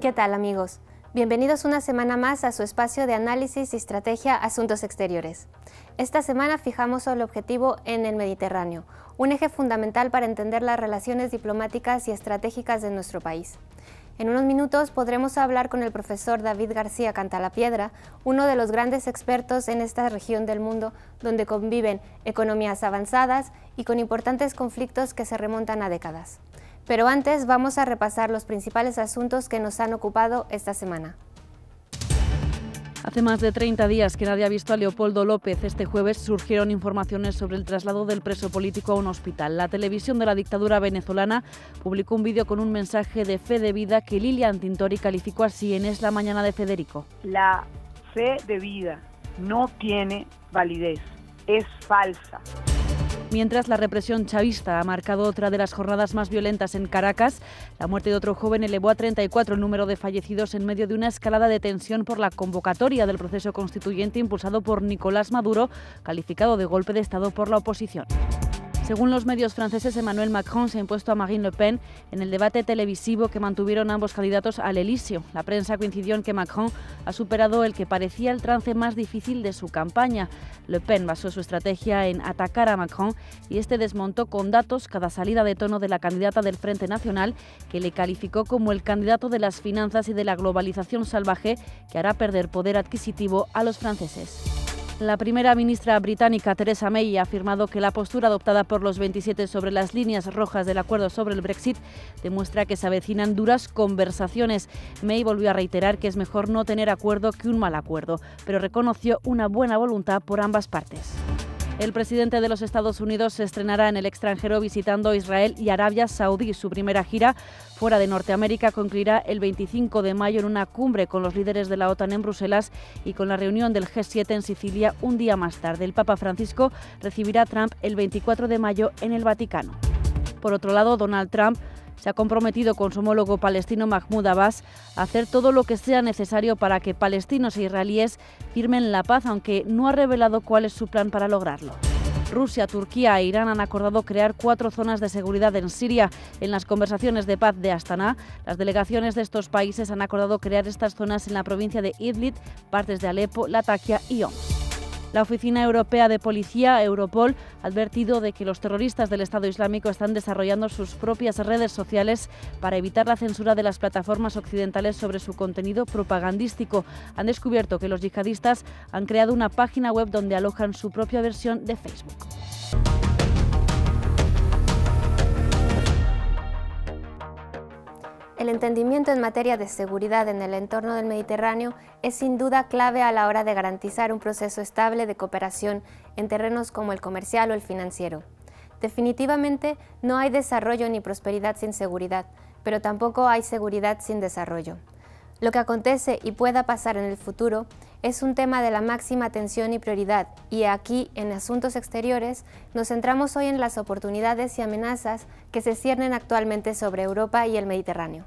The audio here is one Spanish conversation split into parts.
¿Qué tal, amigos? Bienvenidos una semana más a su espacio de análisis y estrategia Asuntos Exteriores. Esta semana fijamos el objetivo en el Mediterráneo, un eje fundamental para entender las relaciones diplomáticas y estratégicas de nuestro país. En unos minutos podremos hablar con el profesor David García Cantalapiedra, uno de los grandes expertos en esta región del mundo, donde conviven economías avanzadas y con importantes conflictos que se remontan a décadas. Pero antes vamos a repasar los principales asuntos que nos han ocupado esta semana. Hace más de 30 días que nadie ha visto a Leopoldo López. Este jueves surgieron informaciones sobre el traslado del preso político a un hospital. La televisión de la dictadura venezolana publicó un vídeo con un mensaje de fe de vida que Lilian Tintori calificó así en Es la Mañana de Federico. La fe de vida no tiene validez, es falsa. Mientras la represión chavista ha marcado otra de las jornadas más violentas en Caracas, la muerte de otro joven elevó a 34 el número de fallecidos en medio de una escalada de tensión por la convocatoria del proceso constituyente impulsado por Nicolás Maduro, calificado de golpe de Estado por la oposición. Según los medios franceses, Emmanuel Macron se ha impuesto a Marine Le Pen en el debate televisivo que mantuvieron ambos candidatos al Elíseo. La prensa coincidió en que Macron ha superado el que parecía el trance más difícil de su campaña. Le Pen basó su estrategia en atacar a Macron y este desmontó con datos cada salida de tono de la candidata del Frente Nacional, que le calificó como el candidato de las finanzas y de la globalización salvaje que hará perder poder adquisitivo a los franceses. La primera ministra británica, Theresa May, ha afirmado que la postura adoptada por los 27 sobre las líneas rojas del acuerdo sobre el Brexit demuestra que se avecinan duras conversaciones. May volvió a reiterar que es mejor no tener acuerdo que un mal acuerdo, pero reconoció una buena voluntad por ambas partes. El presidente de los Estados Unidos se estrenará en el extranjero visitando Israel y Arabia Saudí. Su primera gira fuera de Norteamérica concluirá el 25 de mayo en una cumbre con los líderes de la OTAN en Bruselas y con la reunión del G7 en Sicilia un día más tarde. El Papa Francisco recibirá a Trump el 24 de mayo en el Vaticano. Por otro lado, Donald Trump se ha comprometido con su homólogo palestino Mahmoud Abbas a hacer todo lo que sea necesario para que palestinos e israelíes firmen la paz, aunque no ha revelado cuál es su plan para lograrlo. Rusia, Turquía e Irán han acordado crear 4 zonas de seguridad en Siria. En las conversaciones de paz de Astana, las delegaciones de estos países han acordado crear estas zonas en la provincia de Idlib, partes de Alepo, Latakia y Homs. La Oficina Europea de Policía, Europol, ha advertido de que los terroristas del Estado Islámico están desarrollando sus propias redes sociales para evitar la censura de las plataformas occidentales sobre su contenido propagandístico. Han descubierto que los yihadistas han creado una página web donde alojan su propia versión de Facebook. El entendimiento en materia de seguridad en el entorno del Mediterráneo es sin duda clave a la hora de garantizar un proceso estable de cooperación en terrenos como el comercial o el financiero. Definitivamente no hay desarrollo ni prosperidad sin seguridad, pero tampoco hay seguridad sin desarrollo. Lo que acontece y pueda pasar en el futuro es un tema de la máxima atención y prioridad, y aquí, en Asuntos Exteriores, nos centramos hoy en las oportunidades y amenazas que se ciernen actualmente sobre Europa y el Mediterráneo.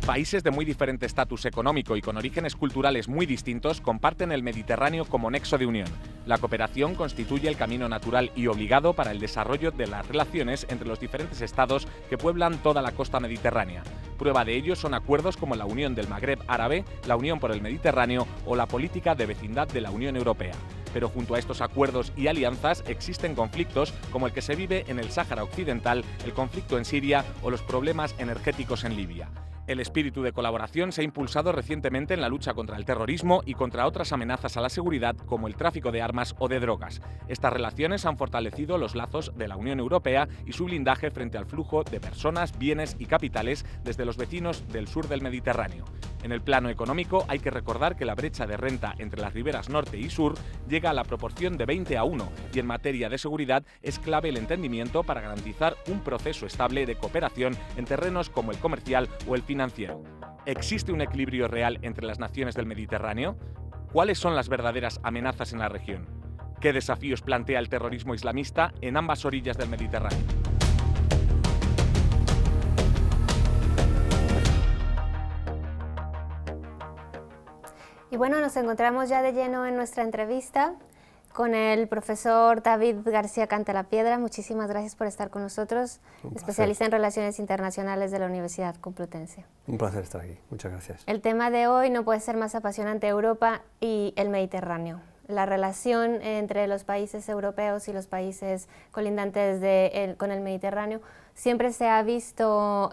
Países de muy diferente estatus económico y con orígenes culturales muy distintos comparten el Mediterráneo como nexo de unión. La cooperación constituye el camino natural y obligado para el desarrollo de las relaciones entre los diferentes estados que pueblan toda la costa mediterránea. Prueba de ello son acuerdos como la Unión del Magreb Árabe, la Unión por el Mediterráneo o la política de vecindad de la Unión Europea. Pero junto a estos acuerdos y alianzas existen conflictos como el que se vive en el Sáhara Occidental, el conflicto en Siria o los problemas energéticos en Libia. El espíritu de colaboración se ha impulsado recientemente en la lucha contra el terrorismo y contra otras amenazas a la seguridad como el tráfico de armas o de drogas. Estas relaciones han fortalecido los lazos de la Unión Europea y su blindaje frente al flujo de personas, bienes y capitales desde los vecinos del sur del Mediterráneo. En el plano económico hay que recordar que la brecha de renta entre las riberas norte y sur llega a la proporción de 20:1 y en materia de seguridad es clave el entendimiento para garantizar un proceso estable de cooperación en terrenos como el comercial o el financiero. ¿Existe un equilibrio real entre las naciones del Mediterráneo? ¿Cuáles son las verdaderas amenazas en la región? ¿Qué desafíos plantea el terrorismo islamista en ambas orillas del Mediterráneo? Y bueno, nos encontramos ya de lleno en nuestra entrevista con el profesor David García Cantalapiedra. Muchísimas gracias por estar con nosotros, especialista en Relaciones Internacionales de la Universidad Complutense. Un placer estar aquí, muchas gracias. El tema de hoy no puede ser más apasionante: Europa y el Mediterráneo. La relación entre los países europeos y los países colindantes con el Mediterráneo siempre se ha visto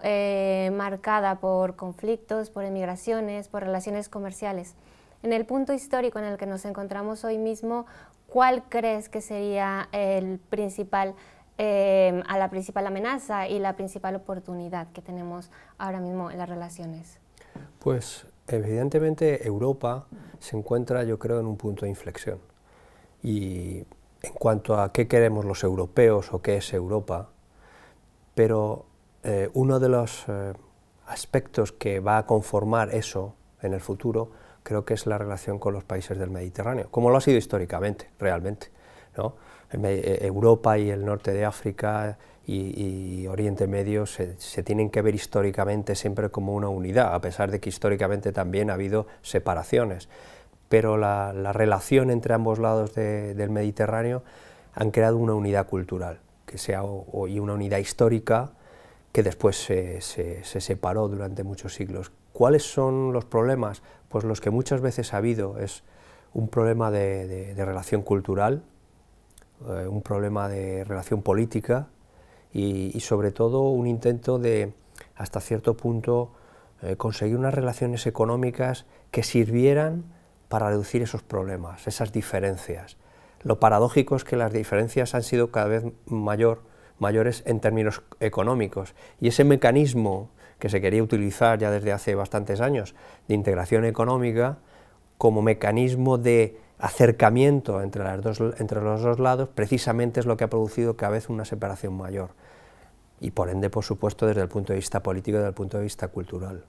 marcada por conflictos, por emigraciones, por relaciones comerciales. En el punto histórico en el que nos encontramos hoy mismo, ¿cuál crees que sería la principal amenaza y la principal oportunidad que tenemos ahora mismo en las relaciones? Pues evidentemente Europa se encuentra, yo creo, en un punto de inflexión. Y en cuanto a qué queremos los europeos o qué es Europa, pero uno de los aspectos que va a conformar eso en el futuro, creo que es la relación con los países del Mediterráneo, como lo ha sido históricamente, realmente, ¿no? Europa y el norte de África y Oriente Medio se tienen que ver históricamente siempre como una unidad, a pesar de que históricamente también ha habido separaciones, pero la relación entre ambos lados del Mediterráneo han creado una unidad cultural, y una unidad histórica que después se separó durante muchos siglos. ¿Cuáles son los problemas? Pues los que muchas veces ha habido es un problema de relación cultural, un problema de relación política y sobre todo un intento de, hasta cierto punto, conseguir unas relaciones económicas que sirvieran para reducir esos problemas, esas diferencias. Lo paradójico es que las diferencias han sido cada vez mayores en términos económicos, y ese mecanismo que se quería utilizar ya desde hace bastantes años, de integración económica, como mecanismo de acercamiento entre los dos lados, precisamente es lo que ha producido cada vez una separación mayor, y por ende, por supuesto, desde el punto de vista político y desde el punto de vista cultural.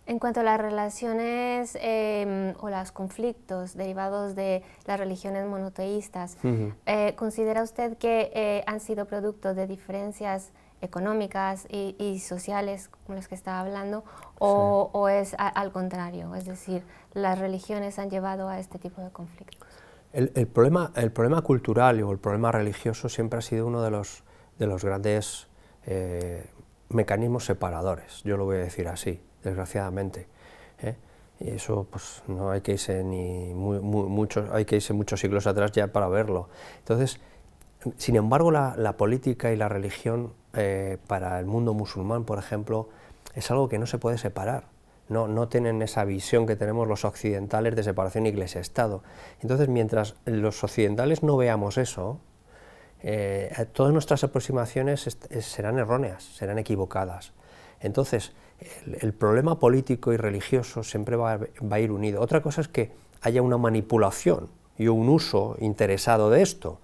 En cuanto a las relaciones o los conflictos derivados de las religiones monoteístas, ¿considera usted que han sido producto de diferencias económicas y sociales, como las que estaba hablando, o es al contrario? Es decir, ¿las religiones han llevado a este tipo de conflictos? El problema cultural o el problema religioso siempre ha sido uno de los grandes mecanismos separadores, yo lo voy a decir así, desgraciadamente, y eso pues no hay que irse muchos siglos atrás ya para verlo. Entonces, sin embargo, la política y la religión para el mundo musulmán, por ejemplo, es algo que no se puede separar. No tienen esa visión que tenemos los occidentales de separación Iglesia-Estado. Entonces, mientras los occidentales no veamos eso, todas nuestras aproximaciones serán erróneas, serán equivocadas. Entonces, el problema político y religioso siempre va a ir unido. Otra cosa es que haya una manipulación y un uso interesado de esto,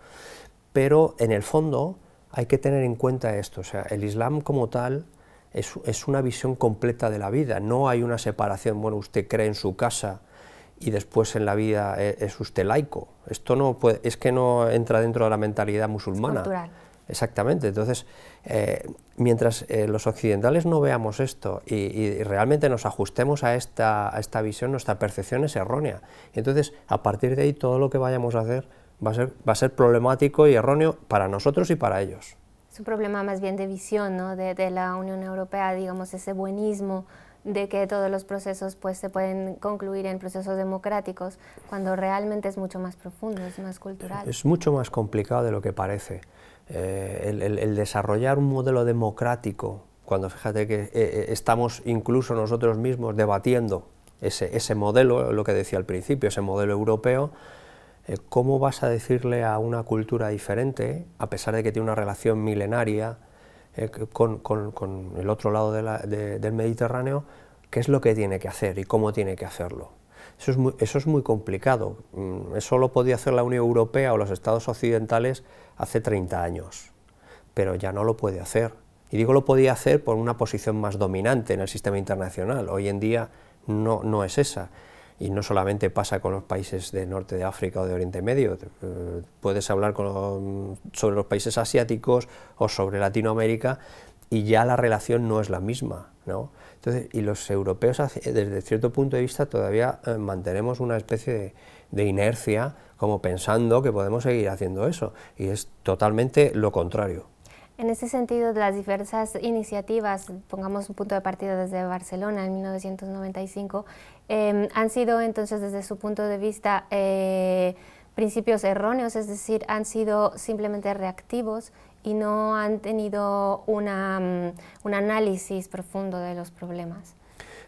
pero en el fondo hay que tener en cuenta esto. O sea, el Islam como tal es una visión completa de la vida, no hay una separación, bueno, usted cree en su casa y después en la vida es usted laico. Esto es que no entra dentro de la mentalidad musulmana. Es cultural. Exactamente. Entonces, mientras los occidentales no veamos esto y realmente nos ajustemos a esta visión, nuestra percepción es errónea. Entonces, a partir de ahí, todo lo que vayamos a hacer va a ser problemático y erróneo para nosotros y para ellos. Es un problema más bien de visión, ¿no? de la Unión Europea, digamos, ese buenismo de que todos los procesos pues, se pueden concluir en procesos democráticos, cuando realmente es mucho más profundo, es más cultural. Es mucho más complicado de lo que parece. El desarrollar un modelo democrático, cuando fíjate que estamos incluso nosotros mismos debatiendo ese modelo, lo que decía al principio, ese modelo europeo, ¿cómo vas a decirle a una cultura diferente, a pesar de que tiene una relación milenaria con el otro lado del Mediterráneo, qué es lo que tiene que hacer y cómo tiene que hacerlo? Eso es muy complicado. Eso lo podía hacer la Unión Europea o los Estados occidentales hace 30 años, pero ya no lo puede hacer. Y digo lo podía hacer por una posición más dominante en el sistema internacional. Hoy en día no es esa. Y no solamente pasa con los países del norte de África o de Oriente Medio, puedes hablar sobre los países asiáticos o sobre Latinoamérica, y ya la relación no es la misma, ¿no? Entonces, y los europeos, desde cierto punto de vista, todavía mantenemos una especie de inercia, como pensando que podemos seguir haciendo eso, y es totalmente lo contrario. En ese sentido, las diversas iniciativas, pongamos un punto de partida desde Barcelona en 1995, han sido entonces, desde su punto de vista, principios erróneos, es decir, han sido simplemente reactivos y no han tenido un análisis profundo de los problemas.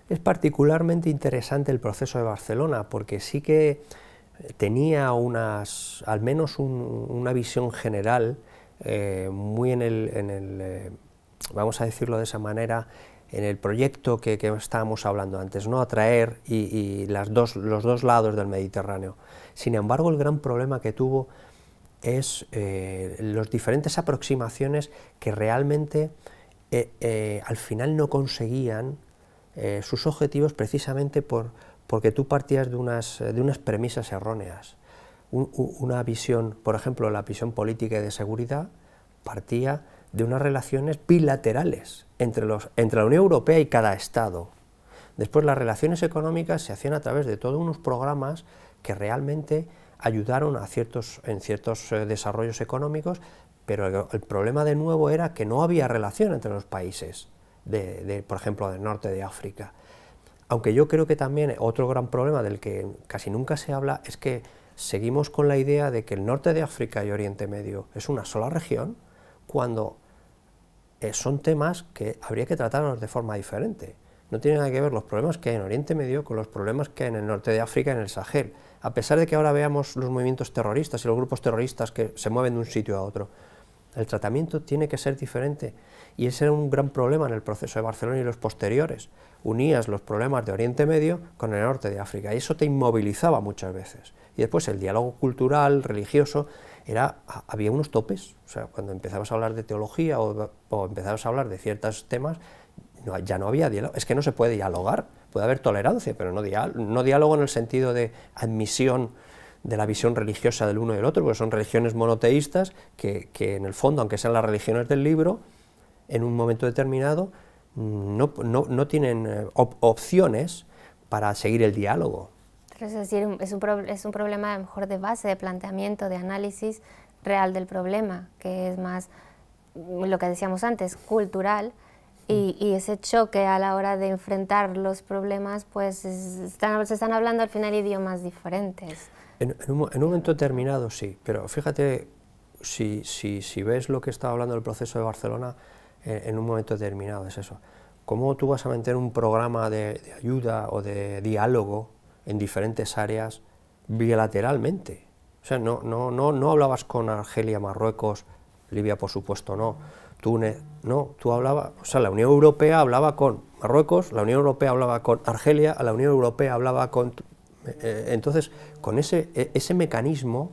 Es particularmente interesante el proceso de Barcelona, porque sí que tenía al menos una visión general muy vamos a decirlo de esa manera, en el proyecto que estábamos hablando antes, ¿no? Atraer los dos lados del Mediterráneo. Sin embargo, el gran problema que tuvo es las diferentes aproximaciones que realmente al final no conseguían sus objetivos, precisamente porque tú partías de unas premisas erróneas. Una visión, por ejemplo, la visión política y de seguridad, partía de unas relaciones bilaterales entre la Unión Europea y cada Estado. Después, las relaciones económicas se hacían a través de todos unos programas que realmente ayudaron en ciertos desarrollos económicos, pero el problema de nuevo era que no había relación entre los países, por ejemplo, del norte de África. Aunque yo creo que también otro gran problema del que casi nunca se habla es que seguimos con la idea de que el norte de África y Oriente Medio es una sola región, cuando son temas que habría que tratarlos de forma diferente. No tiene nada que ver los problemas que hay en Oriente Medio con los problemas que hay en el norte de África y en el Sahel. A pesar de que ahora veamos los movimientos terroristas y los grupos terroristas que se mueven de un sitio a otro, el tratamiento tiene que ser diferente, y ese era un gran problema en el proceso de Barcelona y los posteriores. Unías los problemas de Oriente Medio con el norte de África, y eso te inmovilizaba muchas veces. Y después el diálogo cultural, religioso, había unos topes. O sea, cuando empezabas a hablar de teología o empezabas a hablar de ciertos temas, ya no había diálogo. Es que no se puede dialogar, puede haber tolerancia, pero no diálogo en el sentido de admisión de la visión religiosa del uno y del otro, porque son religiones monoteístas que en el fondo, aunque sean las religiones del libro, en un momento determinado no tienen opciones para seguir el diálogo. Es decir, es un problema a lo mejor de base, de planteamiento, de análisis real del problema, que es más lo que decíamos antes, cultural, y ese choque a la hora de enfrentar los problemas, pues se están hablando al final idiomas diferentes. En un momento determinado sí, pero fíjate, si ves lo que estaba hablando del proceso de Barcelona, en un momento determinado es eso. ¿Cómo tú vas a meter un programa de ayuda o de diálogo en diferentes áreas bilateralmente? O sea, no hablabas con Argelia, Marruecos, Libia por supuesto no, Túnez, no, tú hablabas, o sea, la Unión Europea hablaba con Marruecos, la Unión Europea hablaba con Argelia, la Unión Europea hablaba con... entonces, con ese mecanismo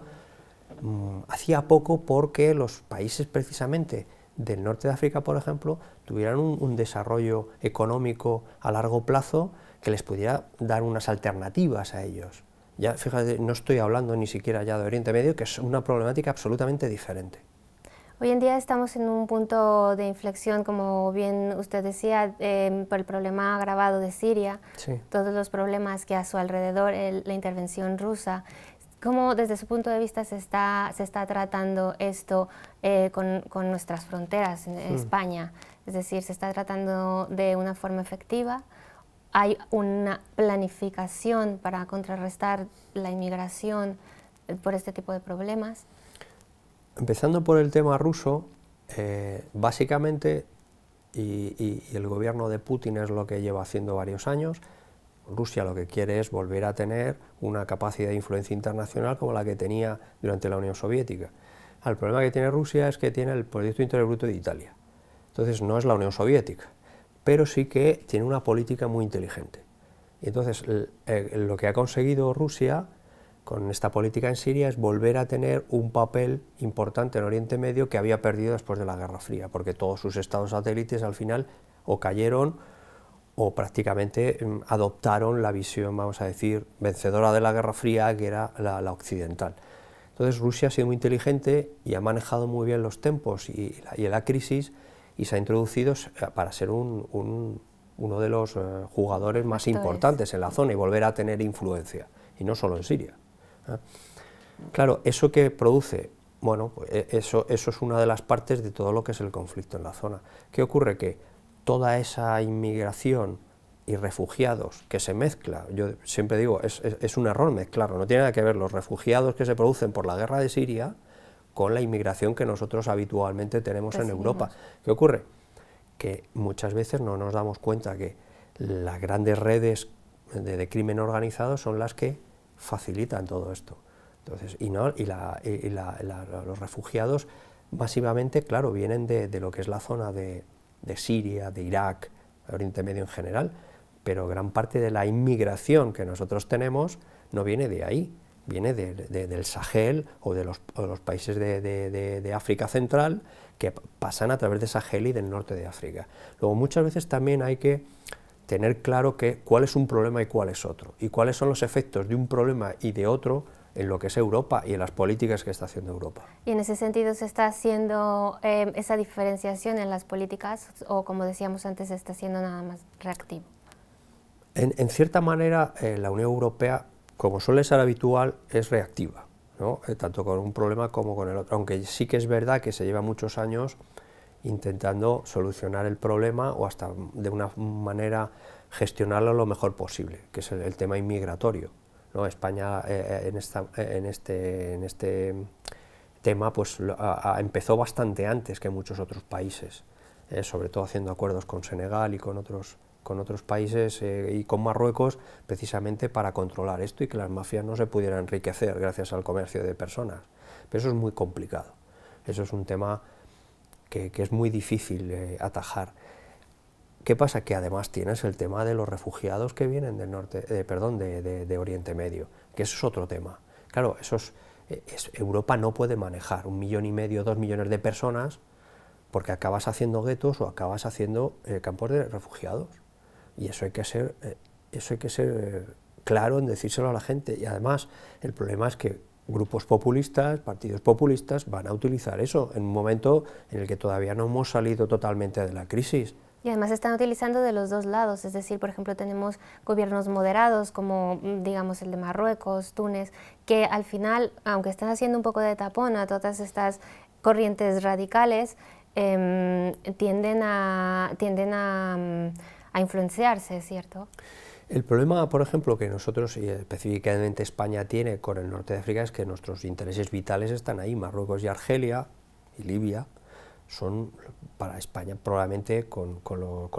hacía poco porque los países precisamente del norte de África, por ejemplo, tuvieran un desarrollo económico a largo plazo que les pudiera dar unas alternativas a ellos. Ya, fíjate, no estoy hablando ni siquiera ya de Oriente Medio, que es una problemática absolutamente diferente. Hoy en día estamos en un punto de inflexión, como bien usted decía, por el problema agravado de Siria, sí, todos los problemas que a su alrededor, la intervención rusa. ¿Cómo desde su punto de vista se está tratando esto con nuestras fronteras en España? Es decir, ¿se está tratando de una forma efectiva? ¿Hay una planificación para contrarrestar la inmigración por este tipo de problemas? Empezando por el tema ruso, básicamente, y el gobierno de Putin es lo que lleva haciendo varios años, Rusia lo que quiere es volver a tener una capacidad de influencia internacional como la que tenía durante la Unión Soviética. El problema que tiene Rusia es que tiene el Producto Interior Bruto de Italia, entonces no es la Unión Soviética, pero sí que tiene una política muy inteligente. Y entonces lo que ha conseguido Rusia con esta política en Siria es volver a tener un papel importante en Oriente Medio que había perdido después de la Guerra Fría, porque todos sus estados satélites al final o cayeron o prácticamente adoptaron la visión, vamos a decir, vencedora de la Guerra Fría, que era la occidental. Entonces Rusia ha sido muy inteligente y ha manejado muy bien los tempos y la crisis, y se ha introducido para ser uno de los jugadores más importantes en la zona y volver a tener influencia, y no solo en Siria. Claro, ¿eso que produce? Bueno, pues eso es una de las partes de todo lo que es el conflicto en la zona. ¿Qué ocurre? Que toda esa inmigración y refugiados que se mezcla, yo siempre digo, es un error mezclarlo, no tiene nada que ver los refugiados que se producen por la guerra de Siria con la inmigración que nosotros habitualmente tenemos en Europa. ¿Qué ocurre? Que muchas veces no nos damos cuenta que las grandes redes de crimen organizado son las que facilitan todo esto. Entonces, los refugiados masivamente, claro, vienen de lo que es la zona de Siria, de Irak, de Oriente Medio en general, pero gran parte de la inmigración que nosotros tenemos no viene de ahí, viene del Sahel o de los países de África Central, que pasan a través de Sahel y del norte de África. Luego, muchas veces también hay que tener claro cuál es un problema y cuál es otro, y cuáles son los efectos de un problema y de otro en lo que es Europa y en las políticas que está haciendo Europa. Y en ese sentido se está haciendo esa diferenciación en las políticas, o como decíamos antes, se está haciendo nada más reactivo. En cierta manera, la Unión Europea, como suele ser habitual, es reactiva, ¿no? Tanto con un problema como con el otro, aunque sí que es verdad que se lleva muchos años intentando solucionar el problema o hasta de una manera gestionarlo lo mejor posible, que es el tema inmigratorio, ¿no? España en este tema pues empezó bastante antes que muchos otros países, sobre todo haciendo acuerdos con Senegal y con otros países y con Marruecos, precisamente para controlar esto y que las mafias no se pudieran enriquecer gracias al comercio de personas. Pero eso es muy complicado, eso es un tema que es muy difícil atajar. ¿Qué pasa? Que además tienes el tema de los refugiados que vienen del norte, de Oriente Medio, que eso es otro tema. Claro, Europa no puede manejar 1,5 millones, 2 millones de personas, porque acabas haciendo guetos o acabas haciendo campos de refugiados. Y eso hay que ser claro en decírselo a la gente. Y además, el problema es que grupos populistas, partidos populistas, van a utilizar eso en un momento en el que todavía no hemos salido totalmente de la crisis. Y además se están utilizando de los dos lados, es decir, por ejemplo, tenemos gobiernos moderados como, digamos, el de Marruecos, Túnez, que al final, aunque están haciendo un poco de tapón a todas estas corrientes radicales, tienden a influenciarse, ¿cierto? El problema, por ejemplo, que nosotros, y específicamente España, tiene con el norte de África es que nuestros intereses vitales están ahí. Marruecos y Argelia y Libia son para España probablemente con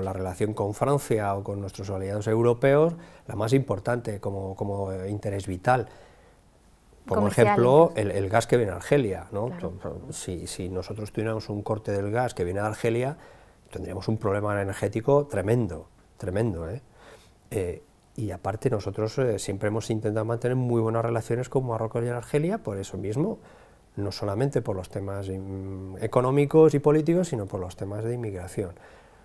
la relación con Francia o con nuestros aliados europeos la más importante como interés vital. Por ejemplo, el gas que viene de Argelia, ¿no? Claro. Si nosotros tuviéramos un corte del gas que viene de Argelia, tendríamos un problema energético tremendo, y aparte nosotros siempre hemos intentado mantener muy buenas relaciones con Marruecos y Argelia, por eso mismo, no solamente por los temas económicos y políticos, sino por los temas de inmigración.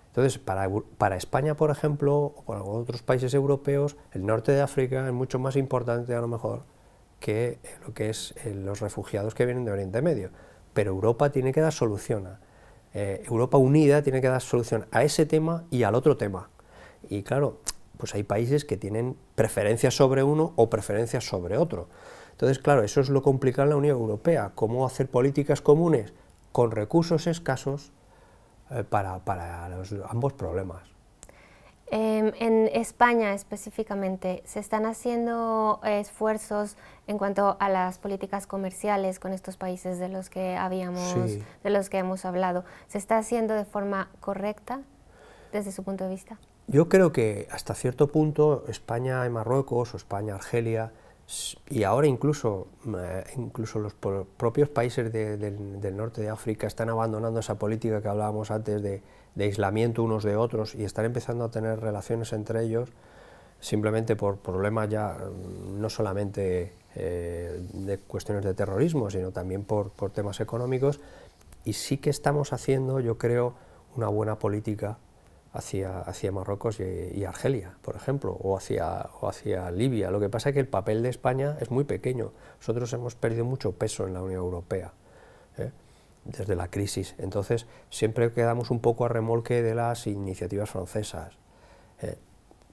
Entonces, para España, por ejemplo, o para otros países europeos, el norte de África es mucho más importante a lo mejor que lo que es los refugiados que vienen de Oriente Medio, pero Europa tiene que dar solución, Europa unida tiene que dar solución a ese tema y al otro tema, y claro, pues hay países que tienen preferencias sobre uno o preferencias sobre otro. Entonces, claro, eso es lo complicado en la Unión Europea, cómo hacer políticas comunes con recursos escasos para ambos problemas. En España específicamente, ¿se están haciendo esfuerzos en cuanto a las políticas comerciales con estos países de los que hemos hablado? ¿Se está haciendo de forma correcta desde su punto de vista? Yo creo que hasta cierto punto España y Marruecos, o España, Argelia, y ahora incluso los propios países del norte de África están abandonando esa política que hablábamos antes de aislamiento unos de otros y están empezando a tener relaciones entre ellos simplemente por problemas ya no solamente de cuestiones de terrorismo, sino también por temas económicos, y sí que estamos haciendo, yo creo, una buena política hacia Marruecos y Argelia, por ejemplo, o hacia Libia. Lo que pasa es que el papel de España es muy pequeño. Nosotros hemos perdido mucho peso en la Unión Europea, desde la crisis. Entonces, siempre quedamos un poco a remolque de las iniciativas francesas.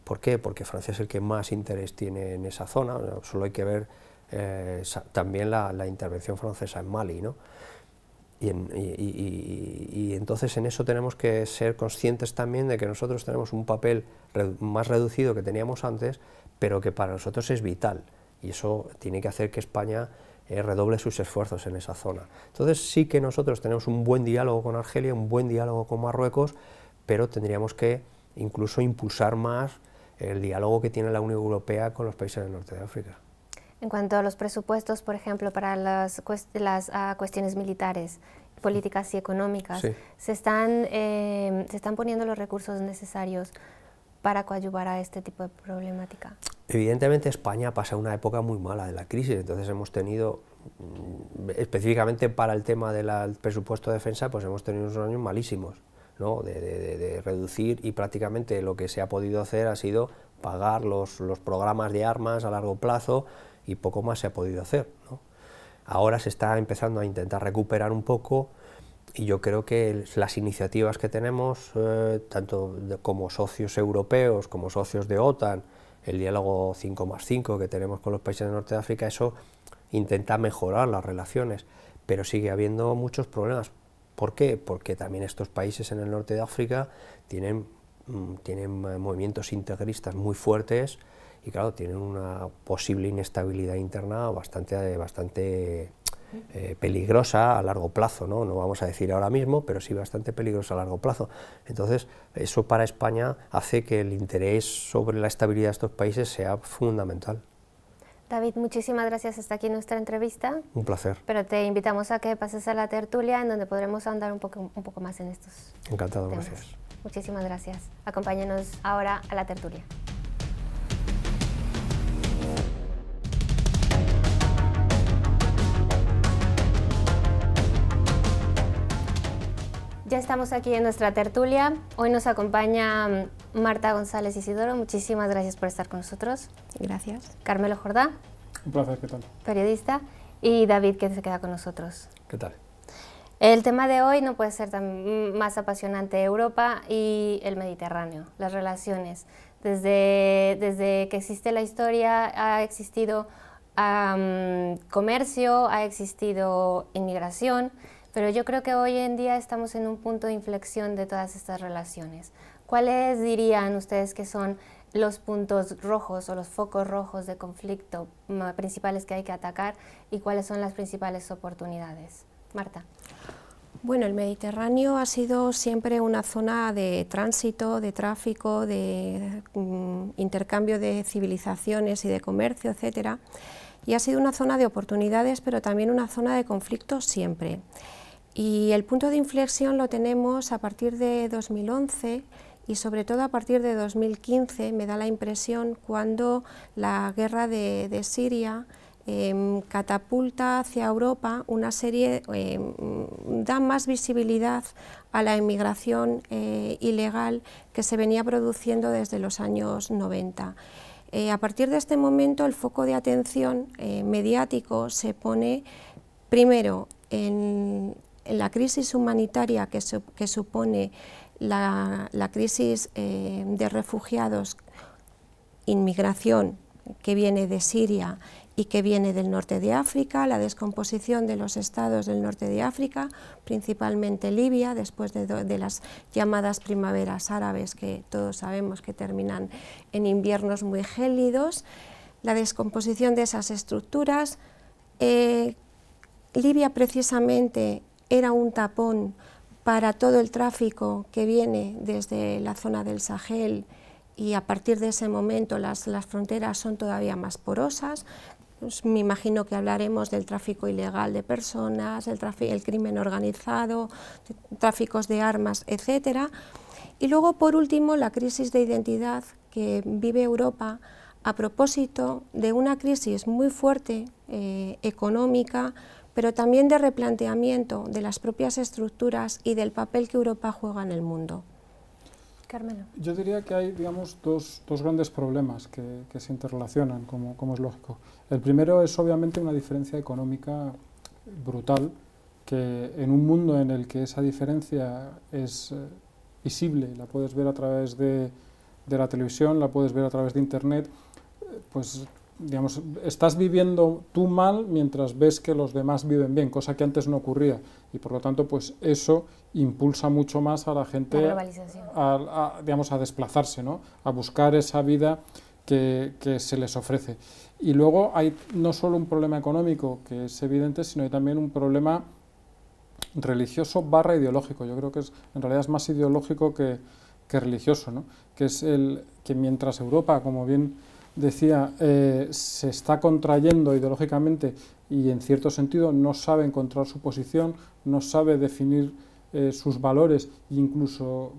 ¿Por qué? Porque Francia es el que más interés tiene en esa zona. Solo hay que ver también la intervención francesa en Mali, ¿no? Y entonces en eso tenemos que ser conscientes también de que nosotros tenemos un papel más reducido que teníamos antes, pero que para nosotros es vital, y eso tiene que hacer que España redoble sus esfuerzos en esa zona. Entonces sí que nosotros tenemos un buen diálogo con Argelia, un buen diálogo con Marruecos, pero tendríamos que incluso impulsar más el diálogo que tiene la Unión Europea con los países del norte de África. En cuanto a los presupuestos, por ejemplo, para las cuestiones militares, políticas y económicas, Sí. se están poniendo los recursos necesarios para coadyuvar a este tipo de problemática. Evidentemente España pasa una época muy mala de la crisis, entonces hemos tenido, específicamente para el tema del presupuesto de defensa, pues hemos tenido unos años malísimos, ¿no? de reducir, y prácticamente lo que se ha podido hacer ha sido pagar los programas de armas a largo plazo, y poco más se ha podido hacer, ¿no? Ahora se está empezando a intentar recuperar un poco, y yo creo que las iniciativas que tenemos, tanto como socios europeos, como socios de OTAN, el diálogo 5+5 que tenemos con los países del norte de África, eso intenta mejorar las relaciones, pero sigue habiendo muchos problemas. ¿Por qué? Porque también estos países en el norte de África tienen movimientos integristas muy fuertes, y claro, tienen una posible inestabilidad interna bastante peligrosa a largo plazo, ¿no? No vamos a decir ahora mismo, pero sí bastante peligrosa a largo plazo. Entonces, eso para España hace que el interés sobre la estabilidad de estos países sea fundamental. David, muchísimas gracias hasta aquí nuestra entrevista. Un placer. Pero te invitamos a que pases a la tertulia, en donde podremos ahondar un poco más en estos Encantado, temas. gracias. Muchísimas gracias. Acompáñanos ahora a la tertulia. Ya estamos aquí en nuestra tertulia. Hoy nos acompaña Marta González Isidoro. Muchísimas gracias por estar con nosotros. Gracias. Carmelo Jordá. Un placer, ¿qué tal? Periodista. Y David, que se queda con nosotros. ¿Qué tal? El tema de hoy no puede ser más apasionante. Europa y el Mediterráneo, las relaciones. Desde que existe la historia ha existido comercio, ha existido inmigración, pero yo creo que hoy en día estamos en un punto de inflexión de todas estas relaciones. ¿Cuáles dirían ustedes que son los puntos rojos o los focos rojos de conflicto principales que hay que atacar, y cuáles son las principales oportunidades? Marta. Bueno, el Mediterráneo ha sido siempre una zona de tránsito, de tráfico, de intercambio de civilizaciones y de comercio, etcétera, y ha sido una zona de oportunidades, pero también una zona de conflictos siempre. Y el punto de inflexión lo tenemos a partir de 2011, y sobre todo a partir de 2015, me da la impresión, cuando la guerra de Siria catapulta hacia Europa una serie, da más visibilidad a la inmigración ilegal que se venía produciendo desde los años 90. A partir de este momento el foco de atención mediático se pone primero en la crisis humanitaria que supone la crisis de refugiados, inmigración que viene de Siria y que viene del norte de África, la descomposición de los estados del norte de África, principalmente Libia, después de las llamadas primaveras árabes, que todos sabemos que terminan en inviernos muy gélidos, la descomposición de esas estructuras. Libia precisamente era un tapón para todo el tráfico que viene desde la zona del Sahel, y a partir de ese momento las fronteras son todavía más porosas. Pues me imagino que hablaremos del tráfico ilegal de personas, el crimen organizado, tráficos de armas, etcétera. Y luego, por último, la crisis de identidad que vive Europa a propósito de una crisis muy fuerte económica, pero también de replanteamiento de las propias estructuras y del papel que Europa juega en el mundo. Carmelo. Yo diría que hay, digamos, dos grandes problemas que se interrelacionan, como es lógico. El primero es obviamente una diferencia económica brutal que en un mundo en el que esa diferencia es visible, la puedes ver a través de la televisión, la puedes ver a través de Internet, pues digamos, estás viviendo tú mal mientras ves que los demás viven bien, cosa que antes no ocurría, y por lo tanto pues eso impulsa mucho más a la gente digamos, a desplazarse, ¿no? A buscar esa vida que se les ofrece. Y luego hay no solo un problema económico, que es evidente, sino hay también un problema religioso / ideológico. Yo creo que en realidad es más ideológico que religioso, ¿no? Que es que mientras Europa, como bien decía, se está contrayendo ideológicamente y en cierto sentido no sabe encontrar su posición, no sabe definir sus valores, e incluso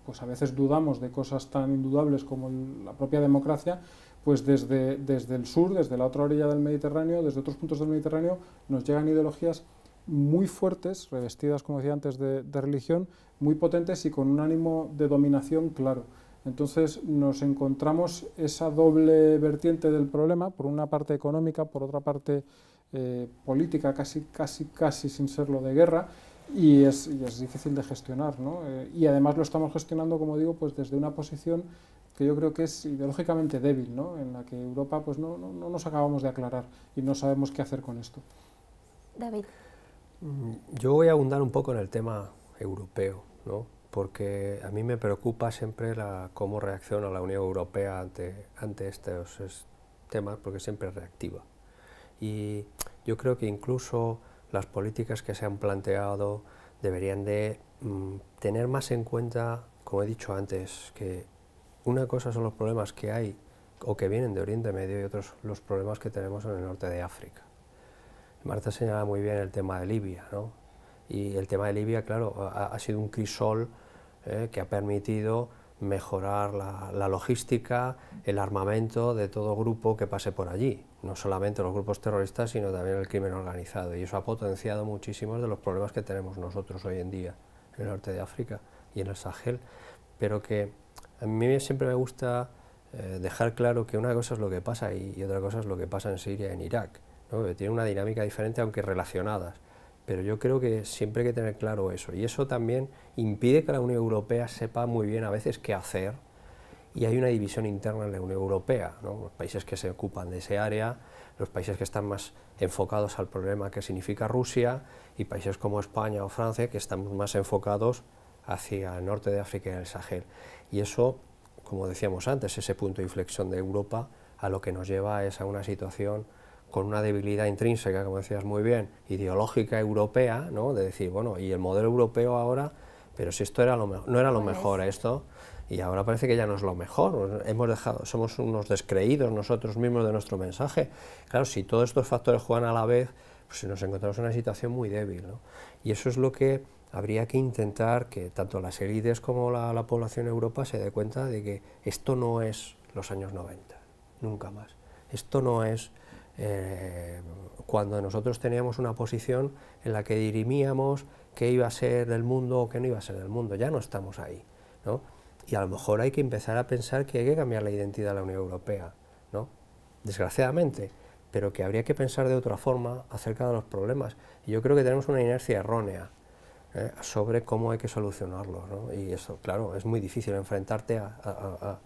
pues a veces dudamos de cosas tan indudables como la propia democracia, pues desde el sur, desde la otra orilla del Mediterráneo, desde otros puntos del Mediterráneo, nos llegan ideologías muy fuertes, revestidas, como decía antes, de religión, muy potentes y con un ánimo de dominación claro. Entonces nos encontramos esa doble vertiente del problema, por una parte económica, por otra parte política, casi sin serlo, de guerra, y es difícil de gestionar, ¿no? Y además lo estamos gestionando, como digo, pues desde una posición que yo creo que es ideológicamente débil, ¿no? En la que Europa pues no nos acabamos de aclarar y no sabemos qué hacer con esto. David. Yo voy a abundar un poco en el tema europeo, ¿no? Porque a mí me preocupa siempre cómo reacciona la Unión Europea ante estos temas, porque siempre es reactiva. Y yo creo que incluso las políticas que se han planteado deberían de tener más en cuenta, como he dicho antes, que una cosa son los problemas que hay o que vienen de Oriente Medio y otros los problemas que tenemos en el norte de África. Marta señala muy bien el tema de Libia, ¿no? Y el tema de Libia, claro, ha sido un crisol que ha permitido mejorar la logística, el armamento de todo grupo que pase por allí, no solamente los grupos terroristas, sino también el crimen organizado, y eso ha potenciado muchísimos de los problemas que tenemos nosotros hoy en día en el norte de África y en el Sahel, pero que a mí siempre me gusta dejar claro que una cosa es lo que pasa y otra cosa es lo que pasa en Siria y en Irak, ¿no? Que tienen una dinámica diferente, aunque relacionadas. Pero yo creo que siempre hay que tener claro eso, y eso también impide que la Unión Europea sepa muy bien a veces qué hacer, y hay una división interna en la Unión Europea, ¿no? Los países que se ocupan de ese área, los países que están más enfocados al problema que significa Rusia, y países como España o Francia que están más enfocados hacia el norte de África y el Sahel. Y eso, como decíamos antes, ese punto de inflexión de Europa a lo que nos lleva es a una situación con una debilidad intrínseca, como decías muy bien, ideológica europea, ¿no? De decir, bueno, y el modelo europeo ahora, pero si esto era no era lo mejor esto, y ahora parece que ya no es lo mejor, somos unos descreídos nosotros mismos de nuestro mensaje. Claro, si todos estos factores juegan a la vez, pues nos encontramos en una situación muy débil, ¿no? Y eso es lo que habría que intentar que tanto las élites como la población de Europa se dé cuenta de que esto no es los años 90, nunca más. Esto no es cuando nosotros teníamos una posición en la que dirimíamos qué iba a ser del mundo o qué no iba a ser del mundo. Ya no estamos ahí, ¿no? Y a lo mejor hay que empezar a pensar que hay que cambiar la identidad de la Unión Europea, ¿no? Desgraciadamente, pero que habría que pensar de otra forma acerca de los problemas. Y yo creo que tenemos una inercia errónea sobre cómo hay que solucionarlos, ¿no? Y eso, claro, es muy difícil enfrentarte a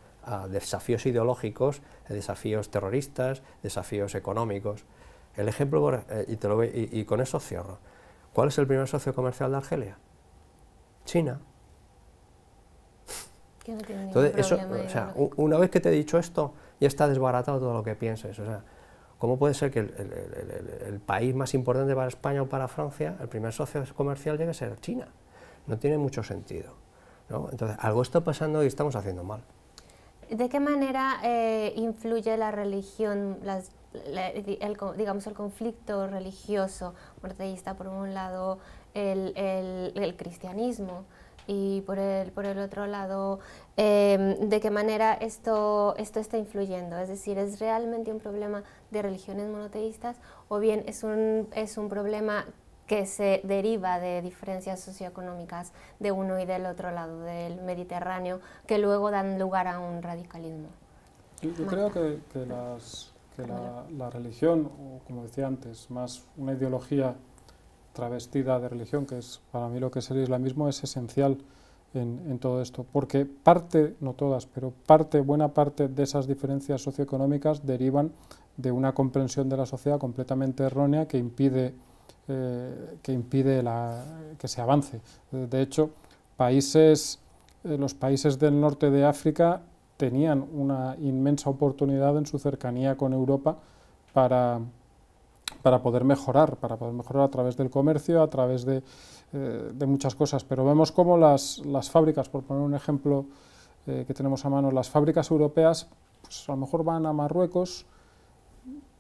desafíos ideológicos, desafíos terroristas, desafíos económicos. El ejemplo, y con eso cierro, ¿cuál es el primer socio comercial de Argelia? China. Que no tiene Entonces, eso, problema, o sea, una vez que te he dicho esto, ya está desbaratado todo lo que pienses. O sea, ¿cómo puede ser que el país más importante para España o para Francia, el primer socio comercial llegue a ser China? No tiene mucho sentido, ¿no? Entonces, algo está pasando y estamos haciendo mal. ¿De qué manera influye la religión, digamos el conflicto religioso monoteísta, por un lado el cristianismo, y por el otro lado, de qué manera esto está influyendo? Es decir, ¿es realmente un problema de religiones monoteístas o bien es un problema que se deriva de diferencias socioeconómicas de uno y del otro lado del Mediterráneo, que luego dan lugar a un radicalismo? Yo creo que la religión, o como decía antes, más una ideología travestida de religión, que es para mí lo que es el islamismo, es esencial en todo esto, porque parte, no todas, pero buena parte de esas diferencias socioeconómicas derivan de una comprensión de la sociedad completamente errónea que impide que se avance. De hecho, los países del norte de África tenían una inmensa oportunidad en su cercanía con Europa para poder mejorar a través del comercio, a través de muchas cosas, pero vemos cómo las fábricas, por poner un ejemplo que tenemos a mano, las fábricas europeas, pues a lo mejor van a Marruecos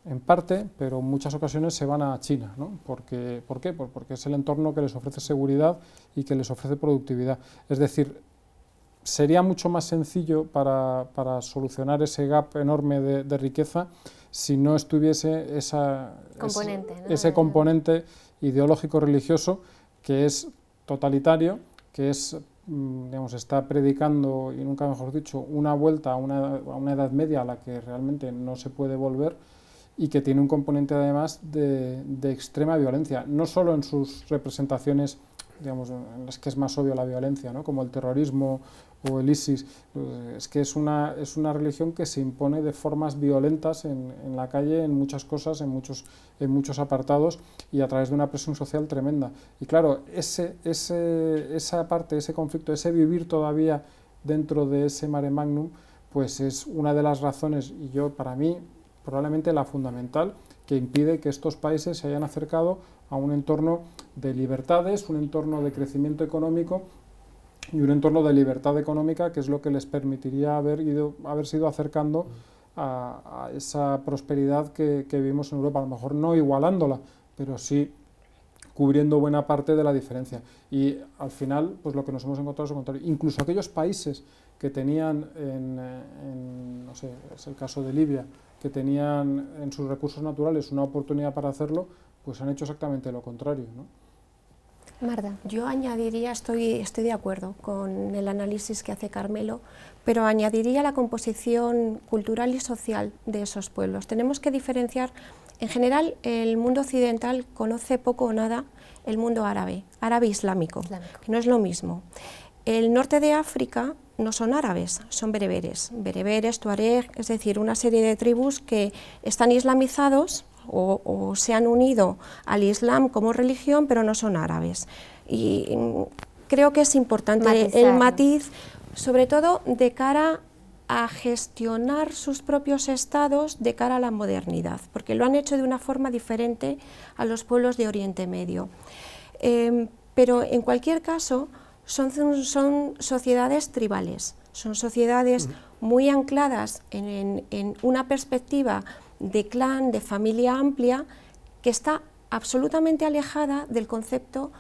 en parte, pero en muchas ocasiones se van a China, ¿no? ¿Por qué? Porque es el entorno que les ofrece seguridad y que les ofrece productividad. Es decir, sería mucho más sencillo para solucionar ese gap enorme de riqueza si no estuviese ese componente ideológico religioso que es totalitario, que es, digamos, está predicando, y nunca mejor dicho, una vuelta a una edad media a la que realmente no se puede volver, y que tiene un componente además de extrema violencia, no solo en sus representaciones, digamos, en las que es más obvio la violencia, ¿no? Como el terrorismo o el ISIS, es que es una religión que se impone de formas violentas en la calle, en muchas cosas, en muchos apartados, y a través de una presión social tremenda. Y claro, esa parte, ese conflicto, ese vivir todavía dentro de ese mare magnum, pues es una de las razones, y para mí, probablemente la fundamental, que impide que estos países se hayan acercado a un entorno de libertades, un entorno de crecimiento económico y un entorno de libertad económica, que es lo que les permitiría haberse ido acercando a esa prosperidad que vivimos en Europa, a lo mejor no igualándola, pero sí cubriendo buena parte de la diferencia. Y al final, pues lo que nos hemos encontrado es lo contrario. Incluso aquellos países que tenían, no sé, es el caso de Libia, que tenían en sus recursos naturales una oportunidad para hacerlo, pues han hecho exactamente lo contrario, ¿no? Marta. Yo añadiría, estoy de acuerdo con el análisis que hace Carmelo, pero añadiría la composición cultural y social de esos pueblos. Tenemos que diferenciar, en general, el mundo occidental conoce poco o nada el mundo árabe islámico, que no es lo mismo. El norte de África no son árabes, son bereberes, tuareg, es decir, una serie de tribus que están islamizados o se han unido al Islam como religión, pero no son árabes. Y creo que es importante el matiz, sobre todo de cara a gestionar sus propios estados de cara a la modernidad, porque lo han hecho de una forma diferente a los pueblos de Oriente Medio. Pero en cualquier caso, son sociedades tribales, son sociedades muy ancladas en una perspectiva de clan, de familia amplia, que está absolutamente alejada del concepto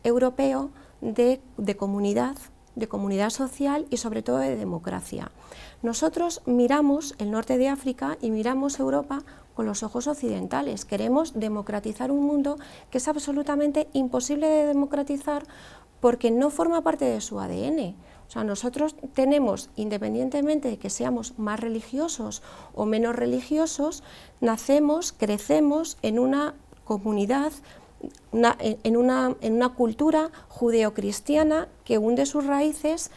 europeo de comunidad social y sobre todo de democracia. Nosotros miramos el norte de África y miramos Europa con los ojos occidentales. Queremos democratizar un mundo que es absolutamente imposible de democratizar porque no forma parte de su ADN. O sea, nosotros tenemos, independientemente de que seamos más religiosos o menos religiosos, nacemos, crecemos en una comunidad, en una cultura judeocristiana que hunde sus raíces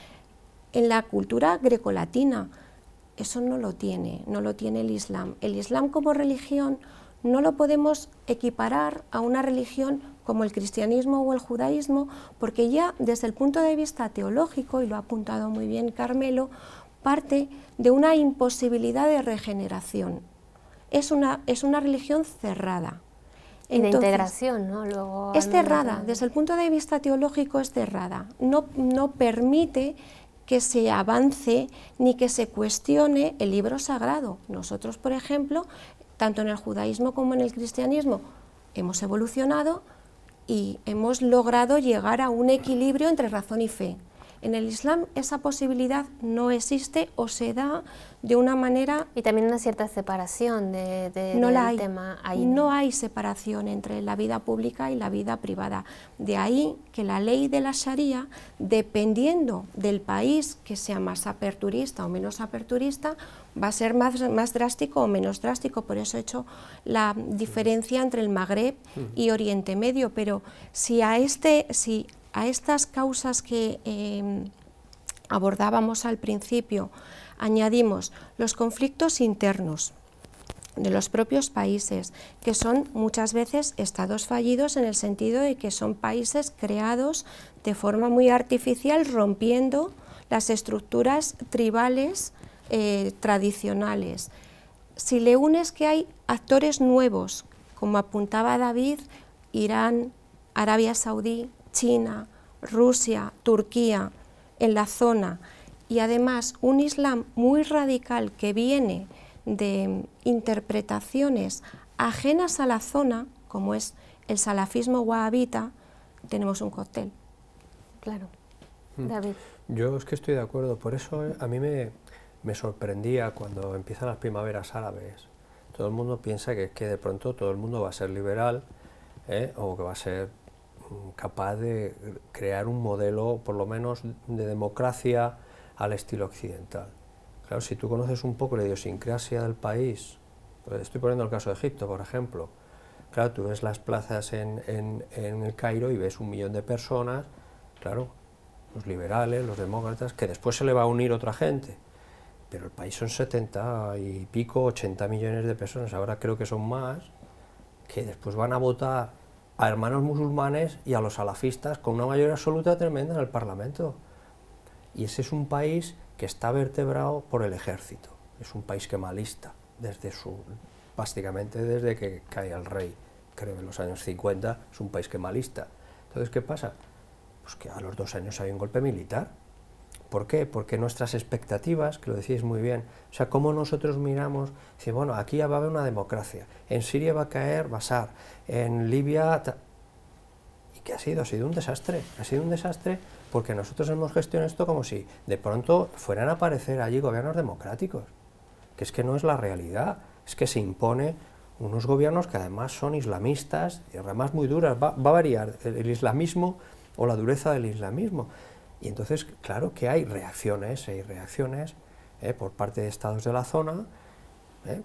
en la cultura grecolatina. Eso no lo tiene el Islam. El Islam como religión no lo podemos equiparar a una religión como el cristianismo o el judaísmo, porque ya desde el punto de vista teológico, y lo ha apuntado muy bien Carmelo, parte de una imposibilidad de regeneración. Es una religión cerrada. Y de integración, ¿no? Luego, es cerrada, desde el punto de vista teológico es cerrada, no permite que se avance ni que se cuestione el libro sagrado. Nosotros, por ejemplo, tanto en el judaísmo como en el cristianismo, hemos evolucionado y hemos logrado llegar a un equilibrio entre razón y fe. En el Islam esa posibilidad no existe o se da de una manera... Y también una cierta separación del tema ahí. No hay separación entre la vida pública y la vida privada. De ahí que la ley de la Sharia, dependiendo del país que sea más aperturista o menos aperturista, va a ser más drástico o menos drástico. Por eso he hecho la diferencia entre el Magreb y Oriente Medio. Pero si a estas causas que abordábamos al principio añadimos los conflictos internos de los propios países, que son muchas veces estados fallidos en el sentido de que son países creados de forma muy artificial, rompiendo las estructuras tribales tradicionales. Si le unes que hay actores nuevos, como apuntaba David, Irán, Arabia Saudí, China, Rusia, Turquía, en la zona, y además un Islam muy radical que viene de interpretaciones ajenas a la zona, como es el salafismo wahabita, tenemos un cóctel. Claro. David. Yo es que estoy de acuerdo, por eso a mí me sorprendía cuando empiezan las primaveras árabes. Todo el mundo piensa que de pronto todo el mundo va a ser liberal, o que va a ser capaz de crear un modelo, por lo menos, de democracia al estilo occidental. Claro, si tú conoces un poco la idiosincrasia del país, pues estoy poniendo el caso de Egipto, por ejemplo, claro, tú ves las plazas en el Cairo y ves 1 millón de personas, claro, los liberales, los demócratas, que después se le va a unir otra gente, pero el país son 70 y pico, 80 millones de personas, ahora creo que son más, que después van a votar a hermanos musulmanes y a los salafistas con una mayoría absoluta tremenda en el Parlamento. Y ese es un país que está vertebrado por el ejército, es un país kemalista, básicamente desde que cae el rey, creo en los años 50, es un país kemalista. Entonces, ¿qué pasa? Pues que a los 2 años hay un golpe militar. ¿Por qué? Porque nuestras expectativas, que lo decís muy bien, o sea, cómo nosotros miramos, dice, bueno, aquí ya va a haber una democracia, en Siria va a caer Bashar, en Libia... ¿Y qué ha sido? Ha sido un desastre, porque nosotros hemos gestionado esto como si de pronto fueran a aparecer allí gobiernos democráticos, que es que no es la realidad, es que se impone unos gobiernos que además son islamistas, y además muy duras, va a variar el islamismo o la dureza del islamismo. Y entonces, claro que hay reacciones por parte de estados de la zona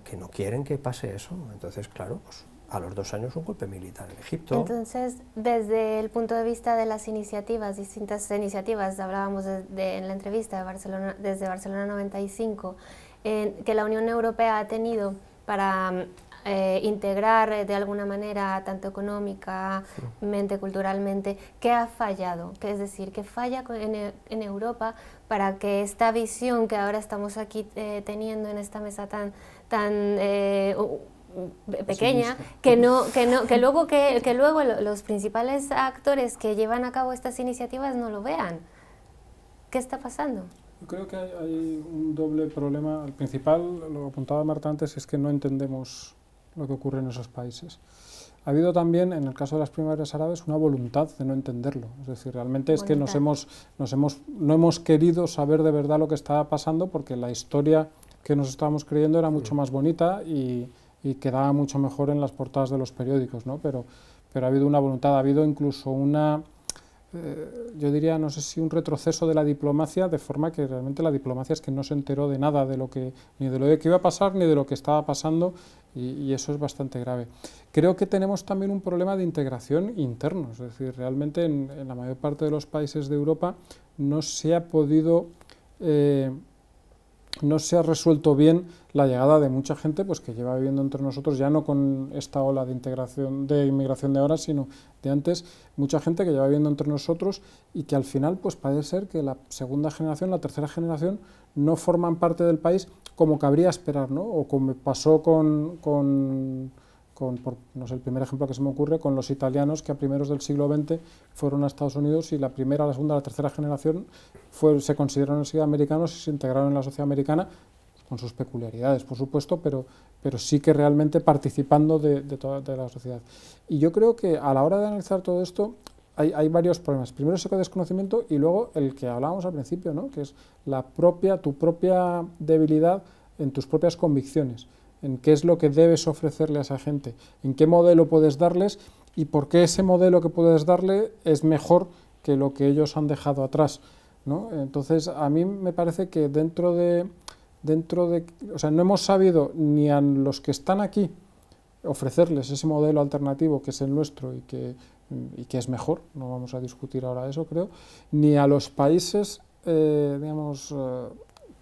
que no quieren que pase eso. Entonces, claro, pues a los 2 años un golpe militar en Egipto. Entonces, desde el punto de vista de las iniciativas, distintas iniciativas, hablábamos en la entrevista de Barcelona, desde Barcelona 95, que la Unión Europea ha tenido para integrar de alguna manera, tanto económicamente, culturalmente, ¿qué ha fallado? Es decir, ¿qué falla en Europa para que esta visión que ahora estamos aquí teniendo en esta mesa tan pequeña, que luego los principales actores que llevan a cabo estas iniciativas no lo vean? ¿Qué está pasando? Yo creo que hay un doble problema. El principal, lo apuntaba Marta antes, es que no entendemos lo que ocurre en esos países. Ha habido también, en el caso de las primaveras árabes, una voluntad de no entenderlo. Es decir, realmente es que no hemos querido saber de verdad lo que estaba pasando, porque la historia que nos estábamos creyendo era mucho más bonita y quedaba mucho mejor en las portadas de los periódicos, ¿no? Pero ha habido una voluntad, ha habido incluso yo diría, no sé si un retroceso de la diplomacia, de forma que realmente la diplomacia es que no se enteró de nada, ni de lo que iba a pasar, ni de lo que estaba pasando, y eso es bastante grave. Creo que tenemos también un problema de integración interno, es decir, realmente en la mayor parte de los países de Europa no se ha podido... no se ha resuelto bien la llegada de mucha gente pues que lleva viviendo entre nosotros, ya no con esta ola de inmigración de ahora, sino de antes, mucha gente que lleva viviendo entre nosotros y que al final pues parece ser que la segunda generación, la tercera generación no forman parte del país como cabría esperar, ¿no? O como pasó no sé, el primer ejemplo que se me ocurre, con los italianos que a primeros del siglo XX fueron a Estados Unidos y la primera, la segunda, la tercera generación se consideraron enseguida americanos y se integraron en la sociedad americana, con sus peculiaridades, por supuesto, pero sí que realmente participando de la sociedad. Y yo creo que a la hora de analizar todo esto, hay varios problemas. Primero ese desconocimiento y luego el que hablábamos al principio, ¿no? Que es tu propia debilidad en tus propias convicciones, en qué es lo que debes ofrecerle a esa gente, en qué modelo puedes darles y por qué ese modelo que puedes darle es mejor que lo que ellos han dejado atrás, ¿no? Entonces, a mí me parece que o sea, no hemos sabido ni a los que están aquí ofrecerles ese modelo alternativo que es el nuestro y que es mejor, no vamos a discutir ahora eso, creo, ni a los países, digamos,